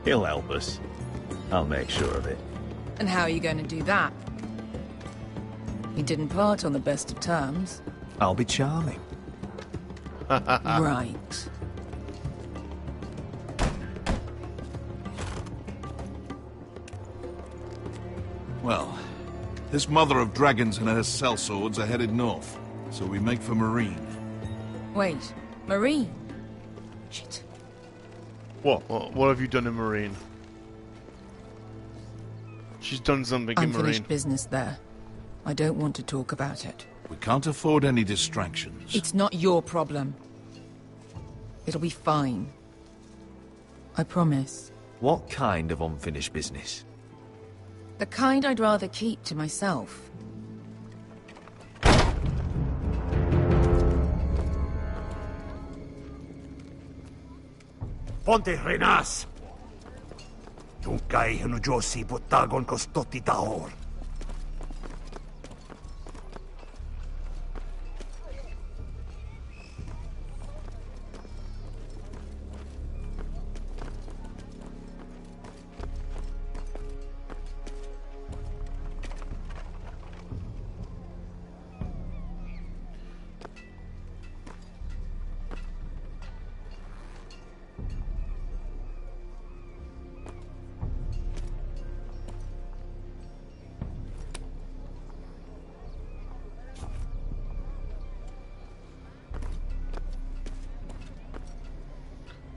He'll help us. I'll make sure of it. And how are you going to do that? We didn't part on the best of terms. I'll be charming. Right. Well, this mother of dragons and her sellswords are headed north, so we make for Marine. Wait, Marine? Shit. What have you done in Marine? She's done something in Marine. Unfinished business there. I don't want to talk about it. We can't afford any distractions. It's not your problem. It'll be fine. I promise. What kind of unfinished business? The kind I'd rather keep to myself. Ponte Renas! Tungkay hanujosi butagon kostoti tahor.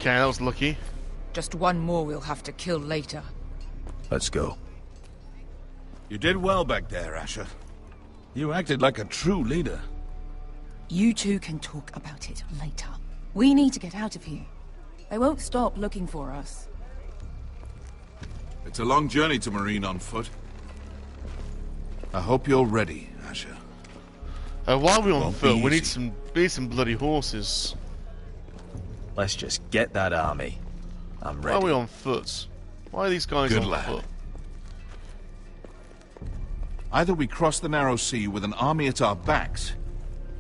Okay, that was lucky. Just one more we'll have to kill later. Let's go. You did well back there, Asher. You acted like a true leader. You two can talk about it later. We need to get out of here. They won't stop looking for us. It's a long journey to Marine on foot. I hope you're ready, Asher. While we're on foot, we need some bloody horses. Let's just get that army. I'm ready. Why are we on foot? Why are these guys on foot? Either we cross the narrow sea with an army at our backs,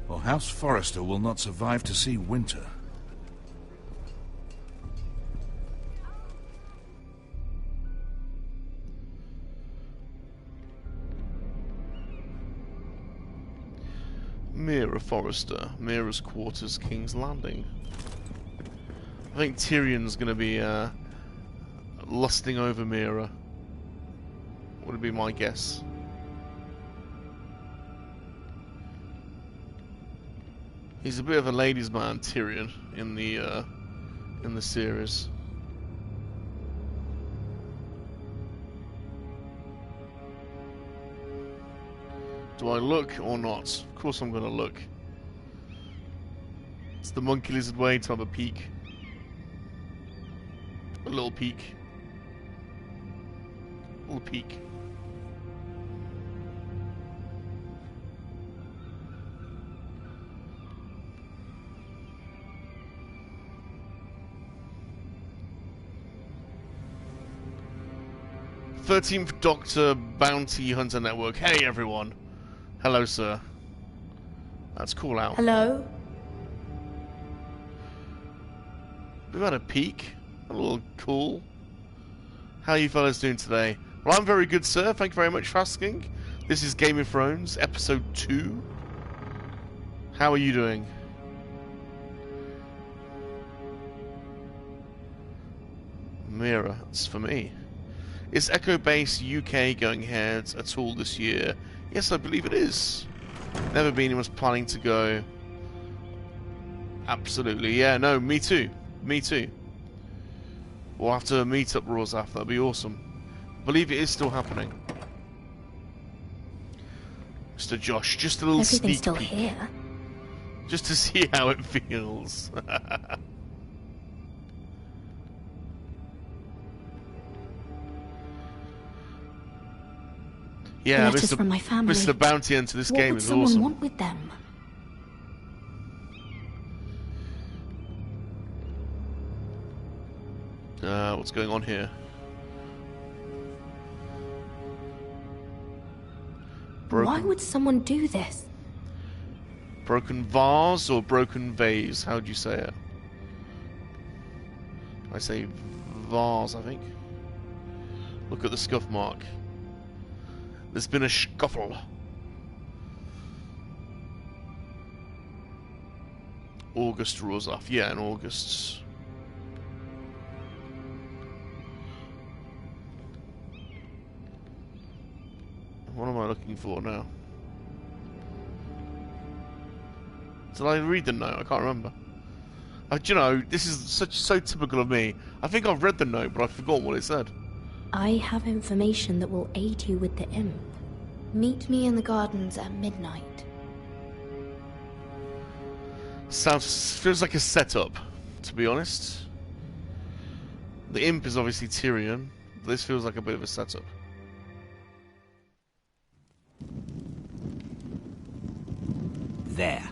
or House Forrester will not survive to see winter. Mira Forrester. Mira's quarters, King's Landing. I think Tyrion's going to be lusting over Mira. Would be my guess. He's a bit of a ladies' man, Tyrion, in the series. Do I look or not? Of course I'm going to look. It's the monkey-lizard way to have a peek. A little peek. A little peek. "13th Doctor Bounty Hunter Network." Hey everyone. Hello, sir. That's cool out. Hello? We've had a peek. A little cool. How are you fellas doing today? Well, I'm very good, sir. Thank you very much for asking. This is Game of Thrones, Episode 2. How are you doing? Mira, it's for me. Is Echo Base UK going ahead at all this year? Yes, I believe it is. Never been, and was planning to go. Absolutely, yeah, no, me too. Me too. We'll have to meet up, Rosaf, that'd be awesome. I believe it is still happening. Mr. Josh, just a little Everything's sneak still peek. here. Just to see how it feels. Yeah, Letters from my family. Mr. Bounty Hunter, this What game would is someone awesome. want with them? What's going on here? Why would someone do this? Broken vase or broken vase? How do you say it? I say vase, I think. Look at the scuff mark. There's been a scuffle. August rules off. Yeah, in August. What am I looking for now? Did I read the note? I can't remember. Do you know, this is so typical of me. I think I've read the note, but I've forgotten what it said. I have information that will aid you with the imp. Meet me in the gardens at midnight. Feels like a setup, to be honest. The imp is obviously Tyrion. This feels like a bit of a setup. There.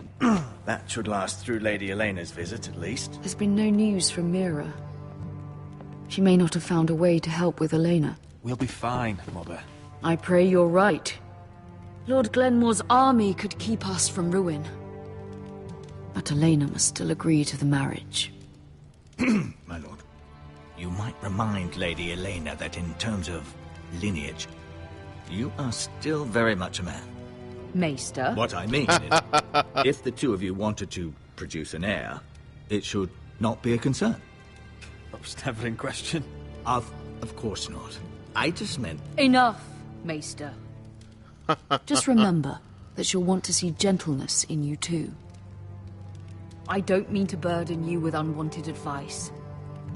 That should last through Lady Elena's visit, at least. There's been no news from Mira. She may not have found a way to help with Elena. We'll be fine, Mother. I pray you're right. Lord Glenmore's army could keep us from ruin. But Elena must still agree to the marriage. My lord, you might remind Lady Elena that in terms of lineage, you are still very much a man. Maester? What I mean is, if the two of you wanted to produce an heir, it should not be a concern. That was never in question. Of course not. I just meant... Enough, Maester. Just remember that she'll want to see gentleness in you too. I don't mean to burden you with unwanted advice,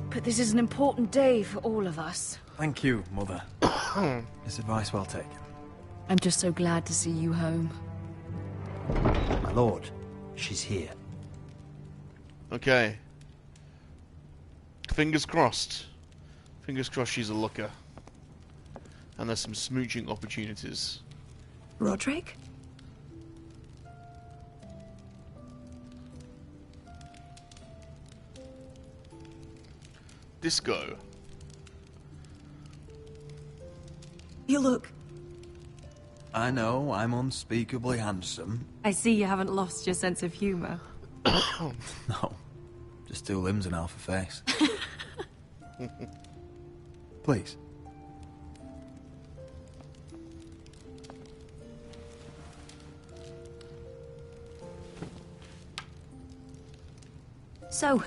but this is an important day for all of us. Thank you, Mother. This advice well taken. I'm just so glad to see you home. My lord, she's here. Okay. Fingers crossed. Fingers crossed she's a looker. And there's some smooching opportunities. Roderick? Disco. You look... I know, I'm unspeakably handsome. I see you haven't lost your sense of humor. No, just two limbs and half a face. Please. So,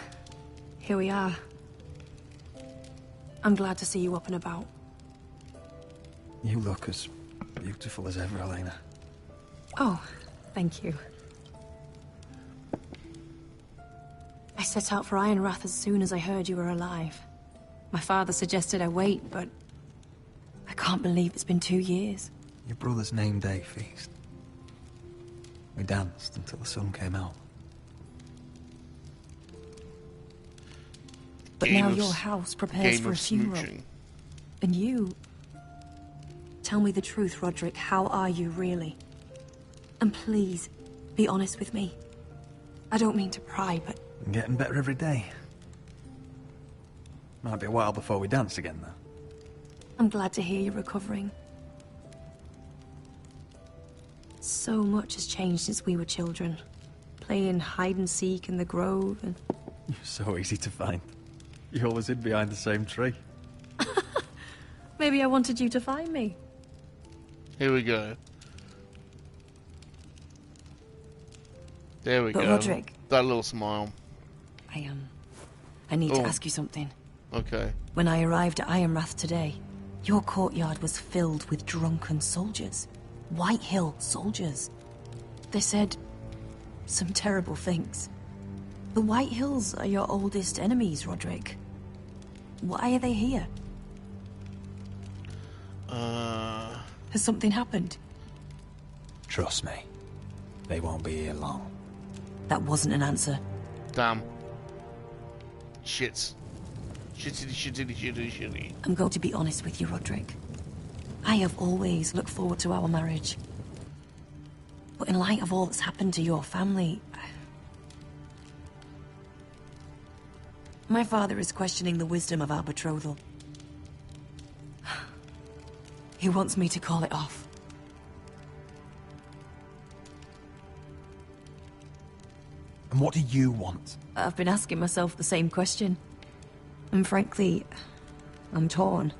here we are. I'm glad to see you up and about. You look as beautiful as ever, Elena. Oh, thank you. I set out for Ironrath as soon as I heard you were alive. My father suggested I wait, but I can't believe it's been 2 years. Your brother's name day feast. We danced until the sun came out. But now your house prepares for a funeral. And you... Tell me the truth, Roderick. How are you, really? And please, be honest with me. I don't mean to pry, but... I'm getting better every day. Might be a while before we dance again, though. I'm glad to hear you're recovering. So much has changed since we were children. Playing hide-and-seek in the grove and... You're so easy to find. You always hid behind the same tree. Maybe I wanted you to find me. Here we go. There we go. Roderick... That little smile. I need to ask you something. Okay. When I arrived at Ironrath today, your courtyard was filled with drunken soldiers. White Hill soldiers. They said some terrible things. The White Hills are your oldest enemies, Roderick. Why are they here? Has something happened? Trust me. They won't be here long. That wasn't an answer. Damn. Shits. Shitty. I'm going to be honest with you, Roderick. I have always looked forward to our marriage. But in light of all that's happened to your family... My father is questioning the wisdom of our betrothal. He wants me to call it off. And what do you want? I've been asking myself the same question. And frankly, I'm torn.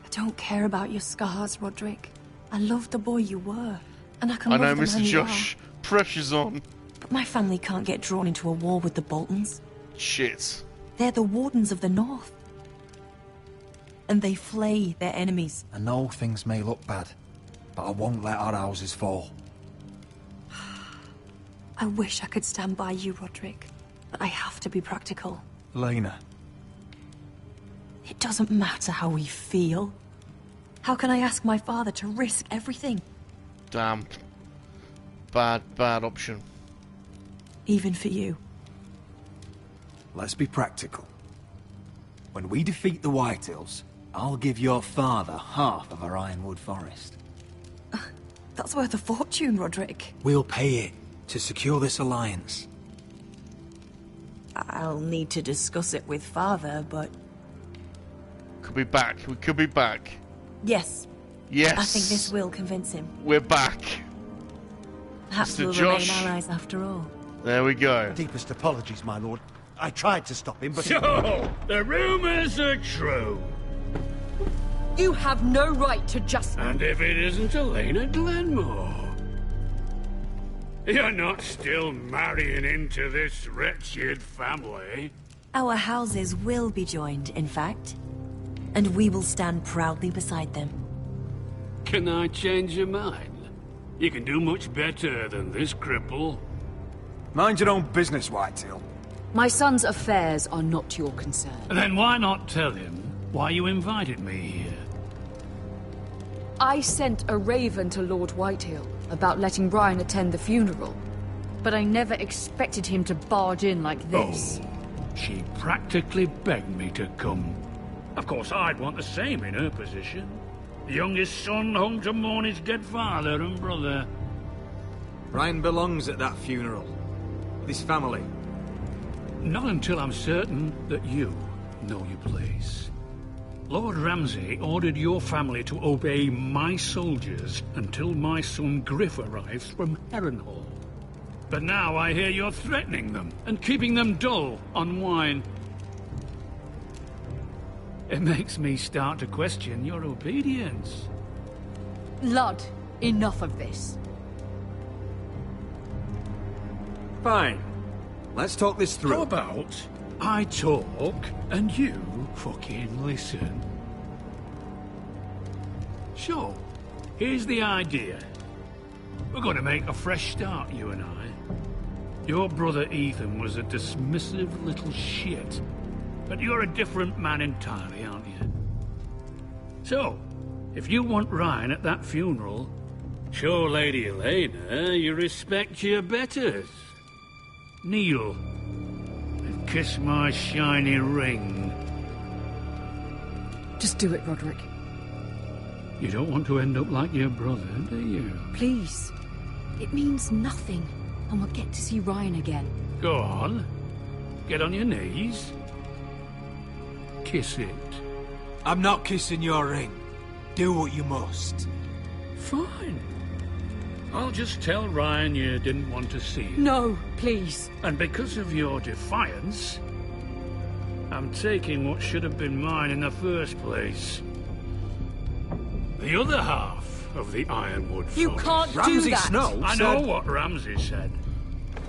I don't care about your scars, Roderick. I love the boy you were. And I can love the man Mr. you Josh. are. Pressure's on. But my family can't get drawn into a war with the Boltons. Shit. They're the Wardens of the North. And they flay their enemies. I know things may look bad, but I won't let our houses fall. I wish I could stand by you, Roderick. But I have to be practical. Lena. It doesn't matter how we feel. How can I ask my father to risk everything? Damn. Bad option. Even for you. Let's be practical. When we defeat the Whitehills, I'll give your father half of our Ironwood Forest. That's worth a fortune, Roderick. We'll pay it to secure this alliance. I'll need to discuss it with father, but... Could be back. We could be back. Yes. Yes. I think this will convince him. We're back. Perhaps Mr. we'll Josh. remain allies after all. There we go. Deepest apologies, my lord. I tried to stop him, but... So, the rumors are true. You have no right to just... And if it isn't Elena Glenmore? You're not still marrying into this wretched family? Our houses will be joined, in fact. And we will stand proudly beside them. Can I change your mind? You can do much better than this cripple. Mind your own business, Whitetail. My son's affairs are not your concern. Then why not tell him why you invited me here? I sent a raven to Lord Whitehill about letting Brian attend the funeral. But I never expected him to barge in like this. Oh, she practically begged me to come. Of course, I'd want the same in her position. The youngest son home to mourn his dead father and brother. Brian belongs at that funeral. With his family. Not until I'm certain that you know your place. Lord Ramsay ordered your family to obey my soldiers until my son Griff arrives from Harrenhal. But now I hear you're threatening them and keeping them dull on wine. It makes me start to question your obedience. Lud, enough of this. Fine. Let's talk this through. How about I talk and you fucking listen? So, here's the idea. We're going to make a fresh start, you and I. Your brother Ethan was a dismissive little shit. But you're a different man entirely, aren't you? So, if you want Ryan at that funeral, show Lady Elena you respect your betters. Kneel and kiss my shiny ring. Just do it, Roderick. You don't want to end up like your brother, do you? Please. It means nothing, and we'll get to see Ryan again. Go on. Get on your knees. Kiss it. I'm not kissing your ring. Do what you must. Fine. I'll just tell Ryan you didn't want to see him. No, please. And because of your defiance, I'm taking what should have been mine in the first place. The other half of the Ironwood Forest. You can't do that! Snow I know what Ramsay said.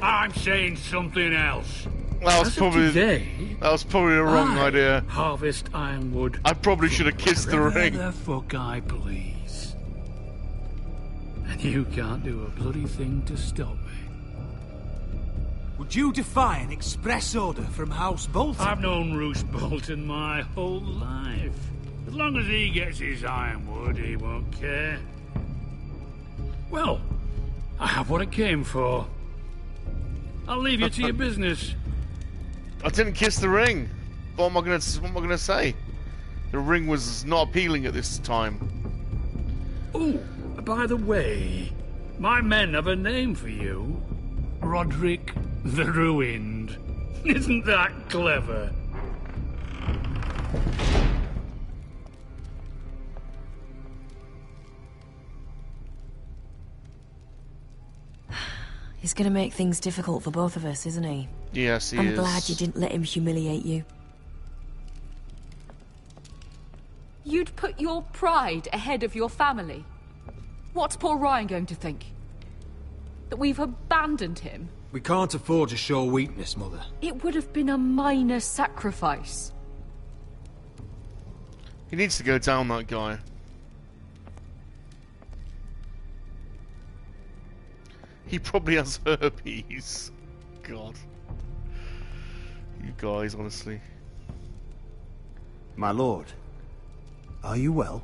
I'm saying something else. That was probably the wrong idea. Harvest Ironwood. I probably should have kissed the ring. Wherever the fuck I please. And you can't do a bloody thing to stop me. Would you defy an express order from House Bolton? I've known Roose Bolton my whole life. As long as he gets his ironwood, he won't care. Well, I have what I came for. I'll leave you to your business. I didn't kiss the ring. What am I gonna say? The ring was not appealing at this time. Oh, by the way, my men have a name for you. Roderick the Ruined. Isn't that clever? He's gonna make things difficult for both of us, isn't he? Yes, he is. I'm glad you didn't let him humiliate you. You'd put your pride ahead of your family. What's poor Ryan going to think? That we've abandoned him? We can't afford to show weakness, Mother. It would have been a minor sacrifice. He needs to go down, that guy. He probably has herpes. God. You guys, honestly. My lord, are you well?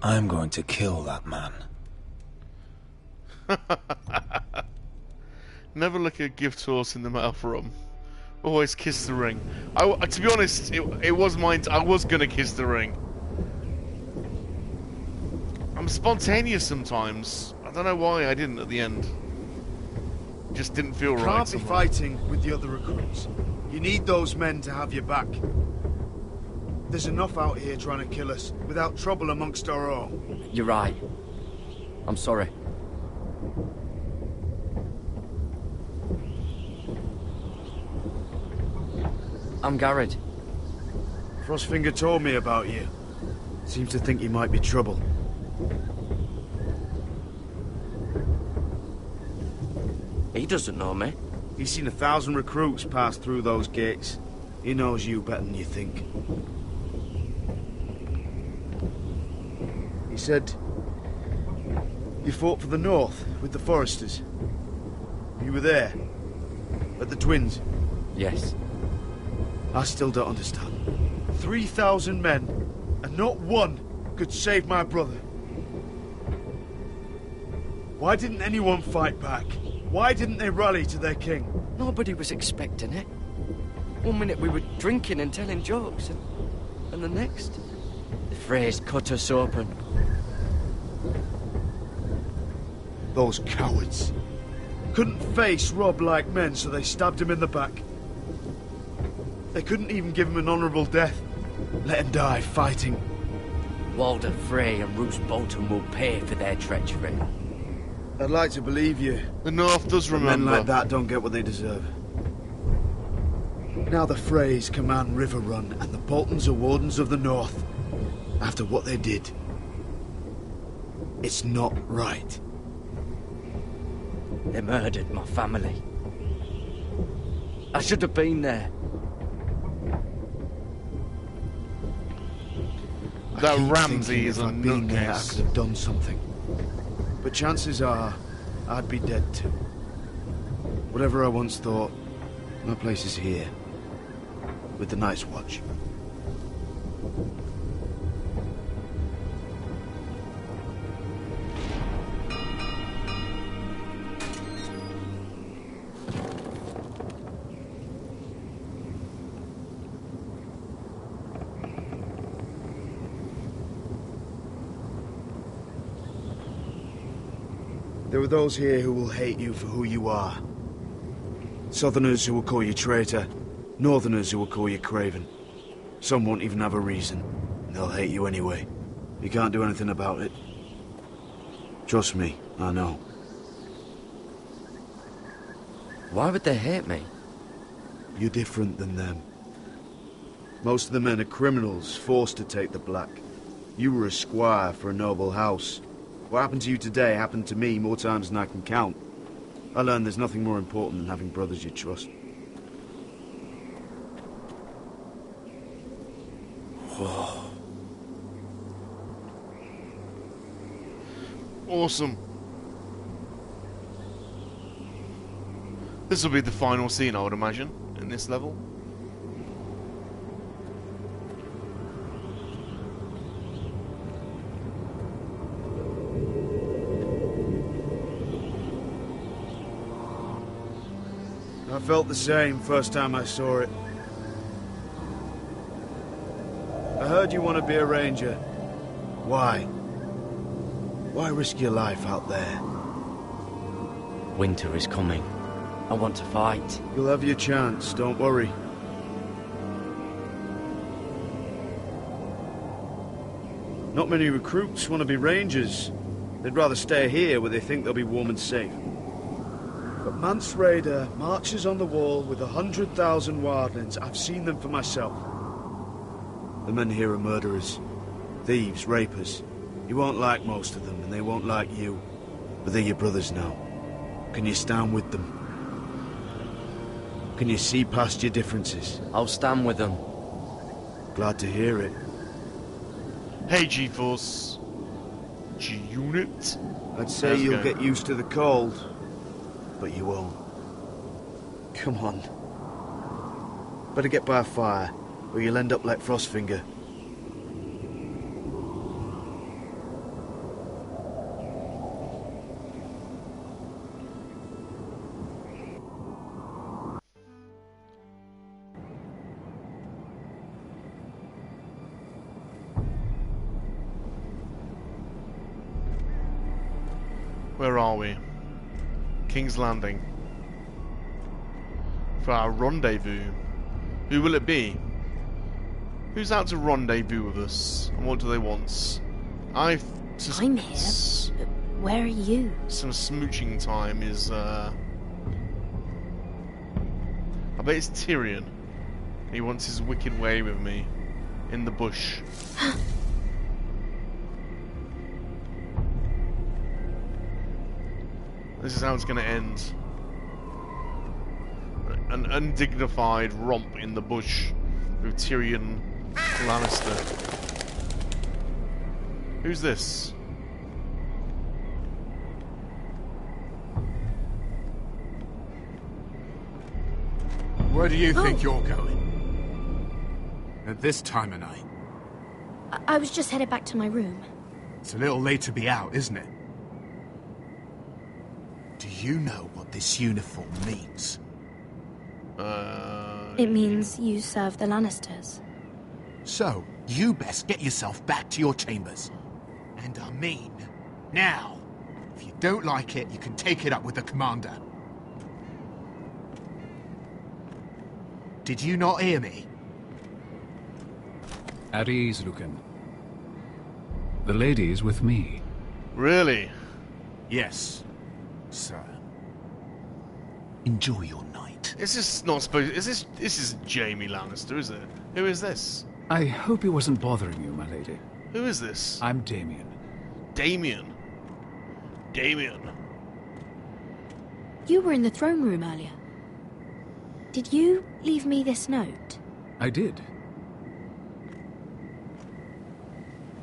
I'm going to kill that man. Never look a gift horse in the mouth, Rum. Always kiss the ring. To be honest, it was mine. I was gonna kiss the ring. I'm spontaneous sometimes. I don't know why I didn't at the end. Just didn't feel right. Can't be fighting with the other recruits. You need those men to have your back. There's enough out here trying to kill us without trouble amongst our own. You're right. I'm sorry. I'm Garrett. Frostfinger told me about you. Seems to think you might be trouble. He doesn't know me. He's seen 1,000 recruits pass through those gates. He knows you better than you think. He said you fought for the North with the Foresters. You were there, at the Twins. Yes. I still don't understand. 3,000 men, and not one could save my brother. Why didn't anyone fight back? Why didn't they rally to their king? Nobody was expecting it. One minute we were drinking and telling jokes, and the next, the Freys cut us open. Those cowards. Couldn't face Rob like men, so they stabbed him in the back. They couldn't even give him an honourable death. Let him die fighting. Walder Frey and Roose Bolton will pay for their treachery. I'd like to believe you. The North does remember. Men like that don't get what they deserve. Now the Freys command River Run, and the Boltons are Wardens of the North. After what they did. It's not right. They murdered my family. I should have been there. That keep Ramsey thinking is if a I'd been there, I nutcase. could have done something. But chances are, I'd be dead too. Whatever I once thought, my place is here. With the Night's Watch. There are those here who will hate you for who you are. Southerners who will call you traitor. Northerners who will call you craven. Some won't even have a reason. And they'll hate you anyway. You can't do anything about it. Trust me, I know. Why would they hate me? You're different than them. Most of the men are criminals, forced to take the black. You were a squire for a noble house. What happened to you today happened to me more times than I can count. I learned there's nothing more important than having brothers you trust. Awesome. This will be the final scene, I would imagine, in this level. I felt the same first time I saw it. I heard you want to be a ranger. Why? Why risk your life out there? Winter is coming. I want to fight. You'll have your chance, don't worry. Not many recruits want to be rangers. They'd rather stay here where they think they'll be warm and safe. But Mance Raider marches on the wall with 100,000 wildlings. I've seen them for myself. The men here are murderers. Thieves, rapers. You won't like most of them, and they won't like you. But they're your brothers now. Can you stand with them? Can you see past your differences? I'll stand with them. Glad to hear it. Hey, G-Force. G-Unit. I'd say How's it you'll going? get used to the cold, but you won't. Come on. Better get by a fire, or you'll end up like Frostfinger. Where are we? King's Landing. For our rendezvous. Who will it be? Who's out to rendezvous with us? And what do they want? I'm here, but where are you? Some smooching time is, I bet it's Tyrion. He wants his wicked way with me. In the bush. This is how it's going to end. An undignified romp in the bush with Tyrion Lannister. Who's this? Where do you think you're going? At this time of night? I was just headed back to my room. It's a little late to be out, isn't it? Do you know what this uniform means? It means you serve the Lannisters. So, you best get yourself back to your chambers. And I mean, now. If you don't like it, you can take it up with the commander. Did you not hear me? At ease, Lucan. The lady is with me. Really? Yes, sir. Enjoy your night. Is this not supposed... This is Jaime Lannister, is it? Who is this? I hope he wasn't bothering you, my lady. Who is this? I'm Damien. Damien? Damien. You were in the throne room earlier. Did you leave me this note? I did.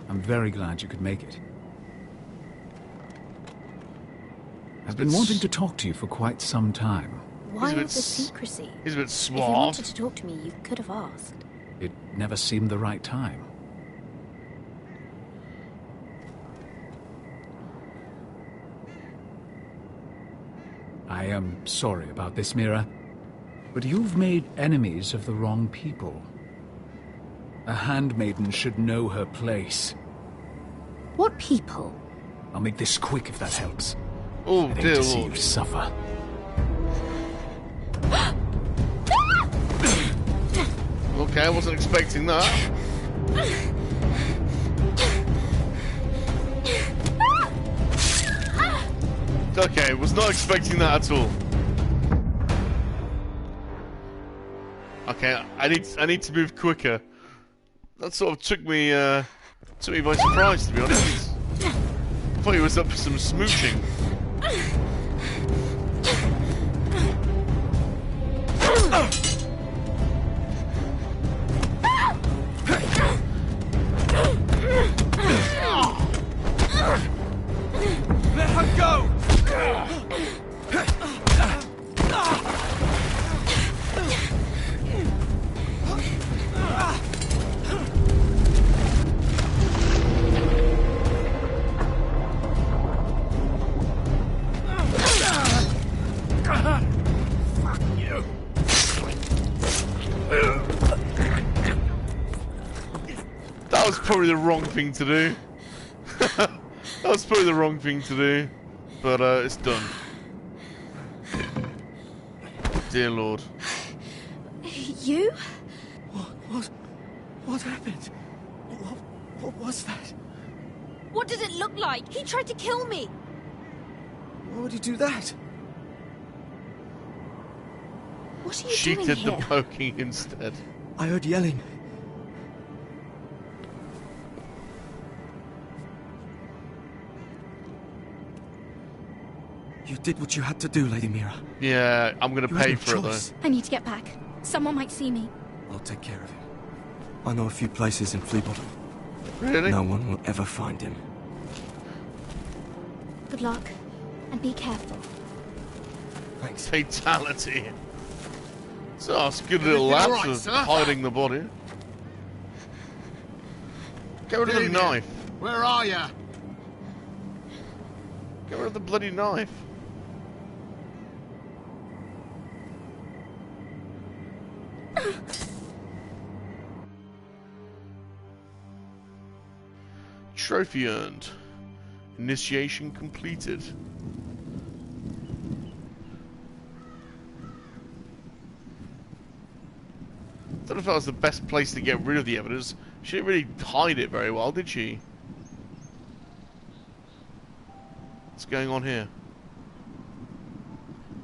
I'm very glad you could make it. I've been wanting to talk to you for quite some time. Why all the secrecy? He's a bit If you suave. wanted to talk to me, you could have asked. It never seemed the right time. I am sorry about this, Mira, but you've made enemies of the wrong people. A handmaiden should know her place. What people? I'll make this quick if that helps. Oh, I'd hate dear to see Lord. you suffer. Okay, I wasn't expecting that. Okay, was not expecting that at all. Okay, I need to move quicker. That sort of took me by surprise, to be honest. I thought he was up for some smooching. Let her go! Fuck you. That was probably the wrong thing to do. That was probably the wrong thing to do. But it's done. Dear Lord. You? What happened? What was that? What did it look like? He tried to kill me. Why would he do that? What are you She doing did here? the poking instead. I heard yelling. You did what you had to do, Lady Mira. Yeah, I'm gonna You had pay no for it choice. though. I need to get back. Someone might see me. I'll take care of him. I know a few places in Fleabottom. Really? No one will ever find him. Good luck. And be careful. Thanks. Fatality. So that's a good Everything little lapse all right, of sir? hiding the body. Get rid of the Damien, knife. Where are you? Get rid of the bloody knife. Trophy earned. Initiation completed. I don't know if that was the best place to get rid of the evidence. She didn't really hide it very well, did she? What's going on here?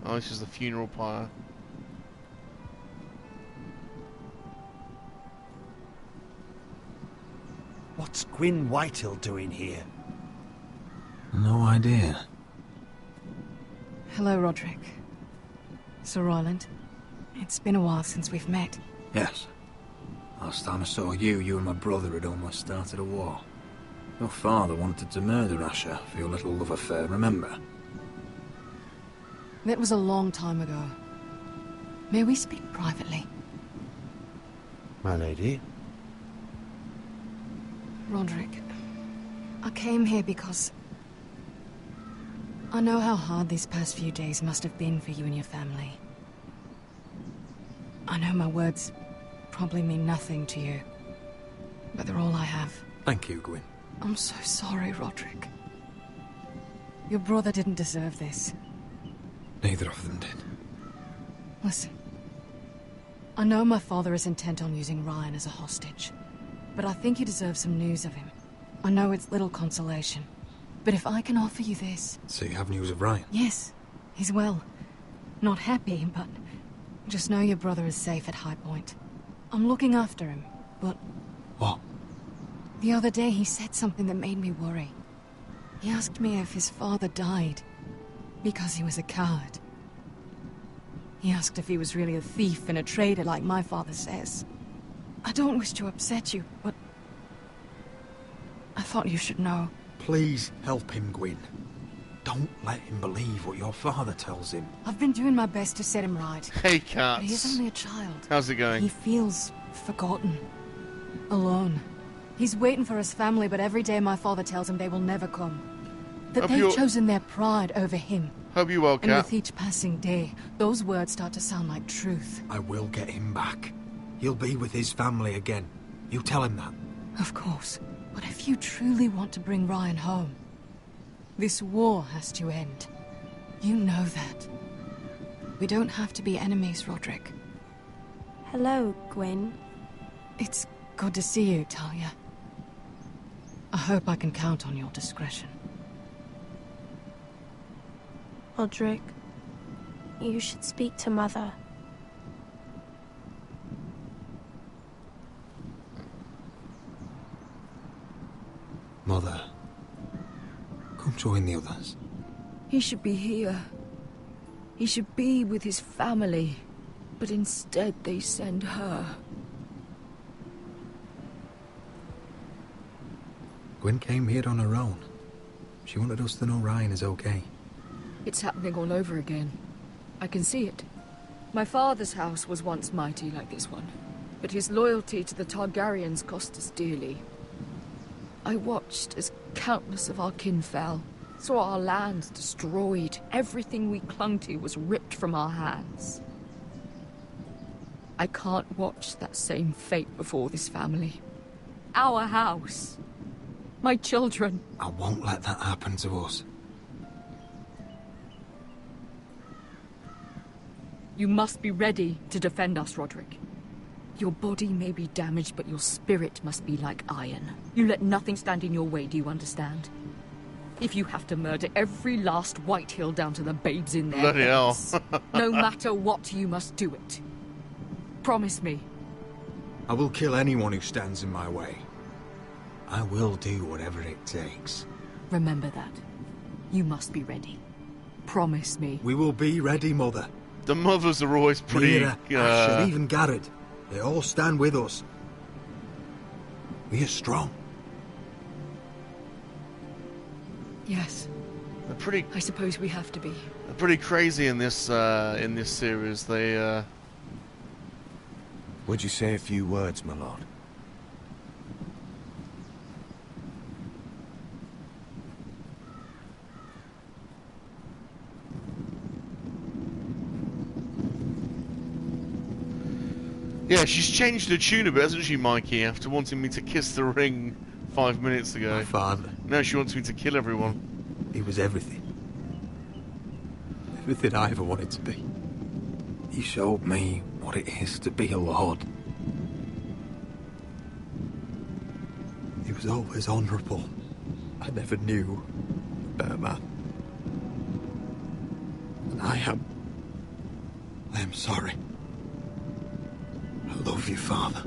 Oh, this is the funeral pyre. What's Gwyn Whitehill doing here? No idea. Hello, Roderick. Sir Roland. It's been a while since we've met. Yes. Last time I saw you and my brother had almost started a war. Your father wanted to murder Asher for your little love affair, remember? That was a long time ago. May we speak privately? My lady? Roderick, I came here because I know how hard these past few days must have been for you and your family. I know my words probably mean nothing to you, but they're all I have. Thank you, Gwyn. I'm so sorry, Roderick. Your brother didn't deserve this. Neither of them did. Listen, I know my father is intent on using Ryan as a hostage, but I think you deserve some news of him. I know it's little consolation, but if I can offer you this... So you have news of Ryan? Yes, he's well. Not happy, but just know your brother is safe at High Point. I'm looking after him, but... What? The other day he said something that made me worry. He asked me if his father died because he was a coward. He asked if he was really a thief and a traitor like my father says. I don't wish to upset you, but I thought you should know. Please help him, Gwyn. Don't let him believe what your father tells him. I've been doing my best to set him right. Hey, But cats. he is only a child. How's it going? He feels forgotten. Alone. He's waiting for his family, but every day my father tells him they will never come. That Hope they've you're- chosen their pride over him. Hope you well, And cat. with each passing day, those words start to sound like truth. I will get him back. He'll be with his family again. You tell him that. Of course. But if you truly want to bring Ryan home, this war has to end. You know that. We don't have to be enemies, Roderick. Hello, Gwyn. It's good to see you, Talia. I hope I can count on your discretion. Roderick, you should speak to Mother. Mother, come join the others. He should be here. He should be with his family. But instead they send her. Gwyn came here on her own. She wanted us to know Ryan is okay. It's happening all over again. I can see it. My father's house was once mighty like this one, but his loyalty to the Targaryens cost us dearly. I watched as countless of our kin fell, saw our lands destroyed, everything we clung to was ripped from our hands. I can't watch that same fate before this family. Our house. My children. I won't let that happen to us. You must be ready to defend us, Roderick. Your body may be damaged, but your spirit must be like iron. You let nothing stand in your way, do you understand? If you have to murder every last Whitehill down to the babes in their Bloody hell. beds, no matter what, you must do it. Promise me. I will kill anyone who stands in my way. I will do whatever it takes. Remember that. You must be ready. Promise me. We will be ready, Mother. The mothers are always pretty... Mira, Asher, even Garrett. They all stand with us. We are strong. Yes. They're pretty... I suppose we have to be. They're pretty crazy in this series. They, Would you say a few words, my lord? Yeah, she's changed her tune a bit, hasn't she, Mikey, after wanting me to kiss the ring 5 minutes ago. My father. Now she wants me to kill everyone. He was everything. Everything I ever wanted to be. He showed me what it is to be a lord. He was always honourable. I never knew a better man. And I am sorry. I love you, Father.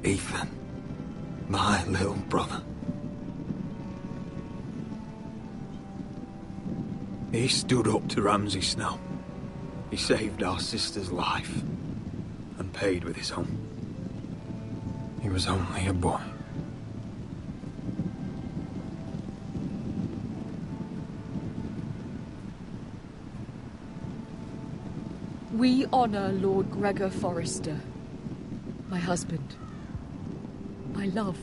Ethan, my little brother. He stood up to Ramsay Snow. He saved our sister's life and paid with his own. He was only a boy. We honor Lord Gregor Forrester, my husband, my love,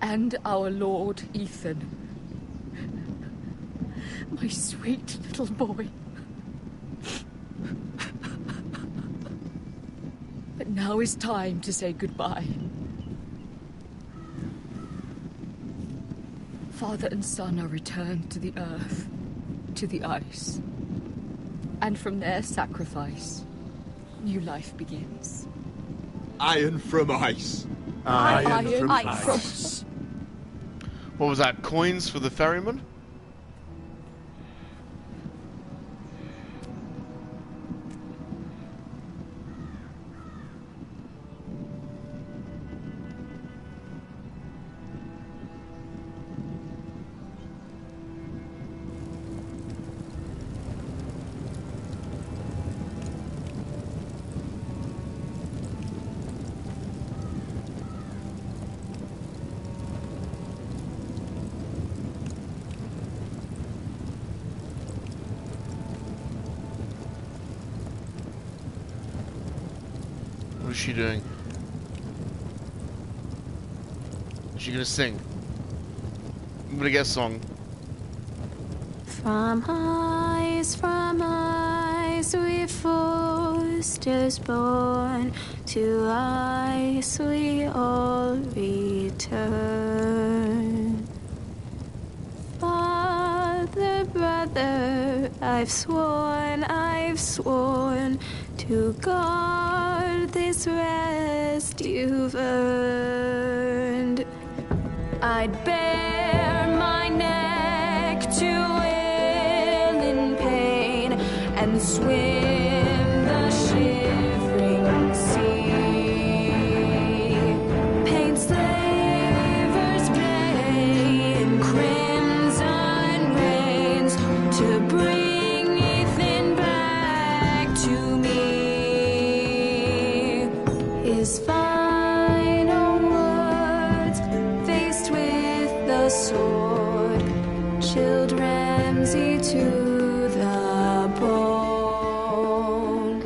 and our Lord Ethan, my sweet little boy. But now is time to say goodbye. Father and son are returned to the earth, to the ice. And from their sacrifice, new life begins. Iron from ice. Iron from ice. What was that, coins for the ferryman? is she doing? Is she gonna sing? I'm gonna get a song. From ice we foresters born, to ice we all return. Father, brother, I've sworn to guard this rest you've earned. I'd bare my neck to wail in pain and swim the shivering sea. Paint slavers play in crimson rains to bring Ethan back to me. His final words faced with the sword chilled Ramsay to the bone.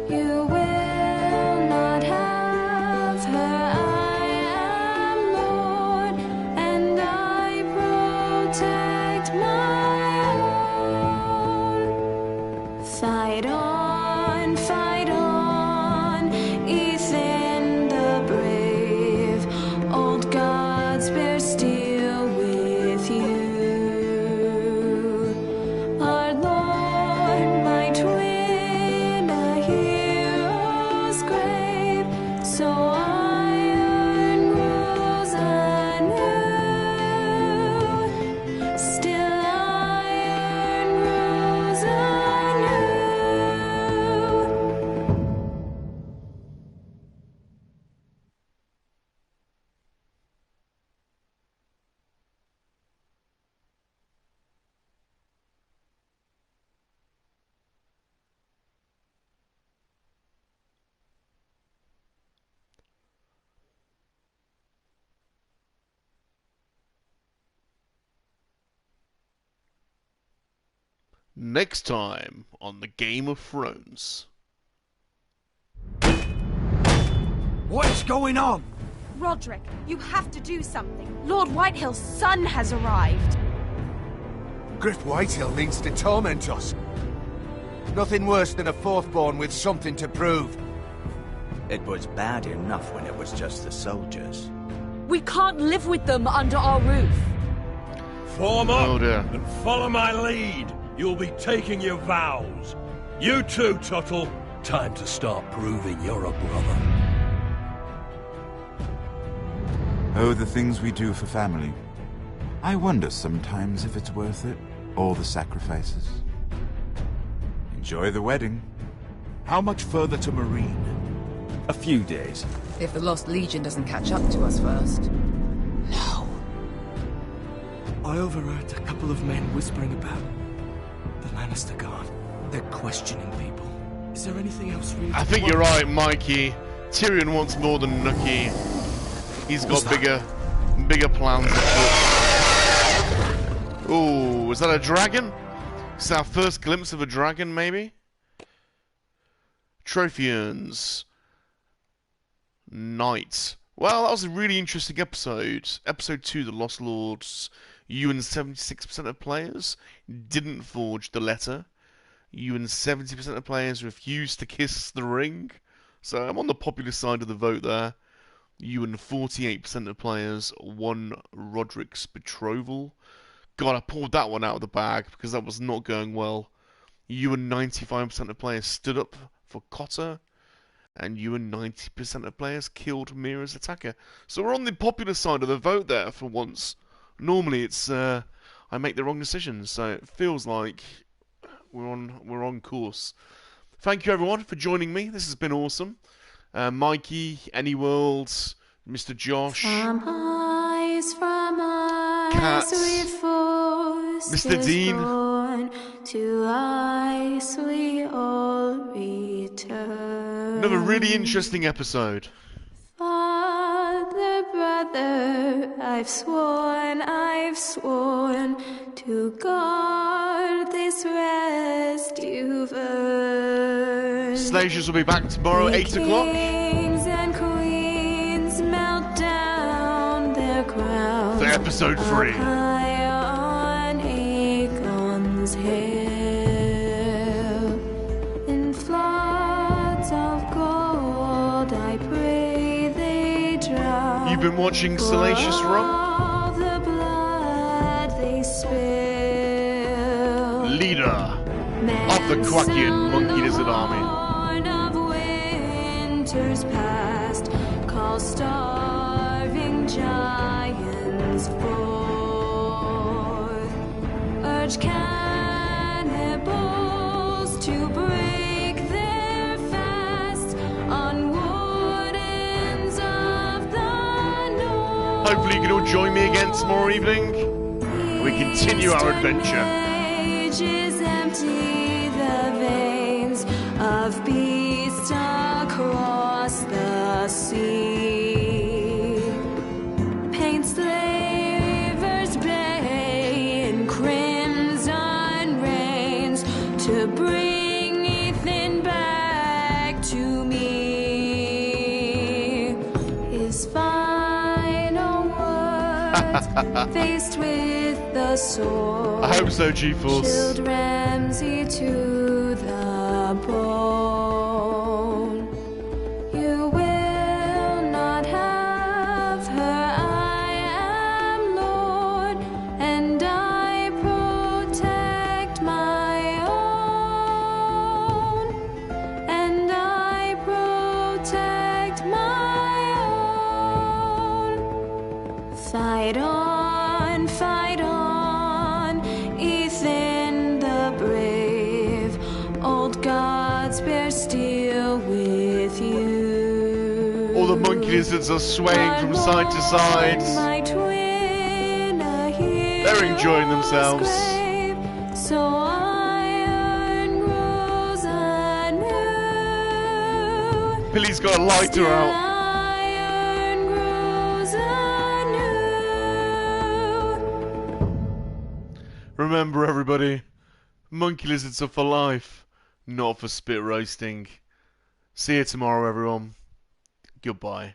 You will not have her, I am Lord, and I protect my own. Fight on, Ethan the brave, old gods bear steel with you. Our Lord, my twin, a hero's grave, so iron grows anew. Still iron grows anew. Next time on the Game of Thrones. What is going on? Roderick, you have to do something. Lord Whitehill's son has arrived. Griff Whitehill means to torment us. Nothing worse than a fourthborn with something to prove. It was bad enough when it was just the soldiers. We can't live with them under our roof. Form up Oh dear. and follow my lead. You'll be taking your vows. You too, Tuttle. Time to start proving you're a brother. Oh, the things we do for family. I wonder sometimes if it's worth it, all the sacrifices. Enjoy the wedding. How much further to Marine? A few days. If the Lost Legion doesn't catch up to us first. I overheard a couple of men whispering about the Lannister Guard. They're questioning people. Is there anything else we need I to think worry you're right, Mikey. Tyrion wants more than Nucky. He's got bigger plans afoot. Ooh, is that a dragon? Is that our first glimpse of a dragon, maybe? Trophy urns. Knight. Well, that was a really interesting episode. Episode 2, The Lost Lords. You and 76% of players didn't forge the letter. You and 70% of players refused to kiss the ring. So I'm on the popular side of the vote there. You and 48% of players won Roderick's betrothal. God, I pulled that one out of the bag because that was not going well. You and 95% of players stood up for Cotter. And you and 90% of players killed Mira's attacker. So we're on the popular side of the vote there for once. Normally it's I make the wrong decisions, so it feels like we're on course. Thank you everyone for joining me. This has been awesome. Mikey, Anyworld, Mr. Josh, Kat, Mr. Dean. To ice we all return. Another really interesting episode. Father, brother, I've sworn to guard this rest you've earned. Salacious will be back tomorrow, 8 o'clock. Episode 3. High on Aegon's hill, in floods of gold, I pray they drown. You've been watching Salacious Rum? All the blood they spill. Leader of the Kowakian Monkey-Lizard Army. Of winters past, call starving giants forth, urge cannibals to break their fast on wardens of the north. Hopefully you can all join me again tomorrow evening. We continue our adventure. Ages empty the veins of beasts across the sea. Paint slavers bay in crimson rains to bring Ethan back to me. His final words faced with the sword. I hope so, G-Force. Chilled Ramsay to the bone. You will not have her. I am Lord, and I protect my own. And I protect my own. Fight on, Ethan the brave. Old gods bear steel with you. All the monkey lizards are swaying from side to side. My twin, a hero They're enjoying themselves. grave, so iron grows anew. Billy's got a lighter out. Iron grows anew. Remember, everybody, monkey lizards are for life, not for spit roasting. See you tomorrow, everyone. Goodbye.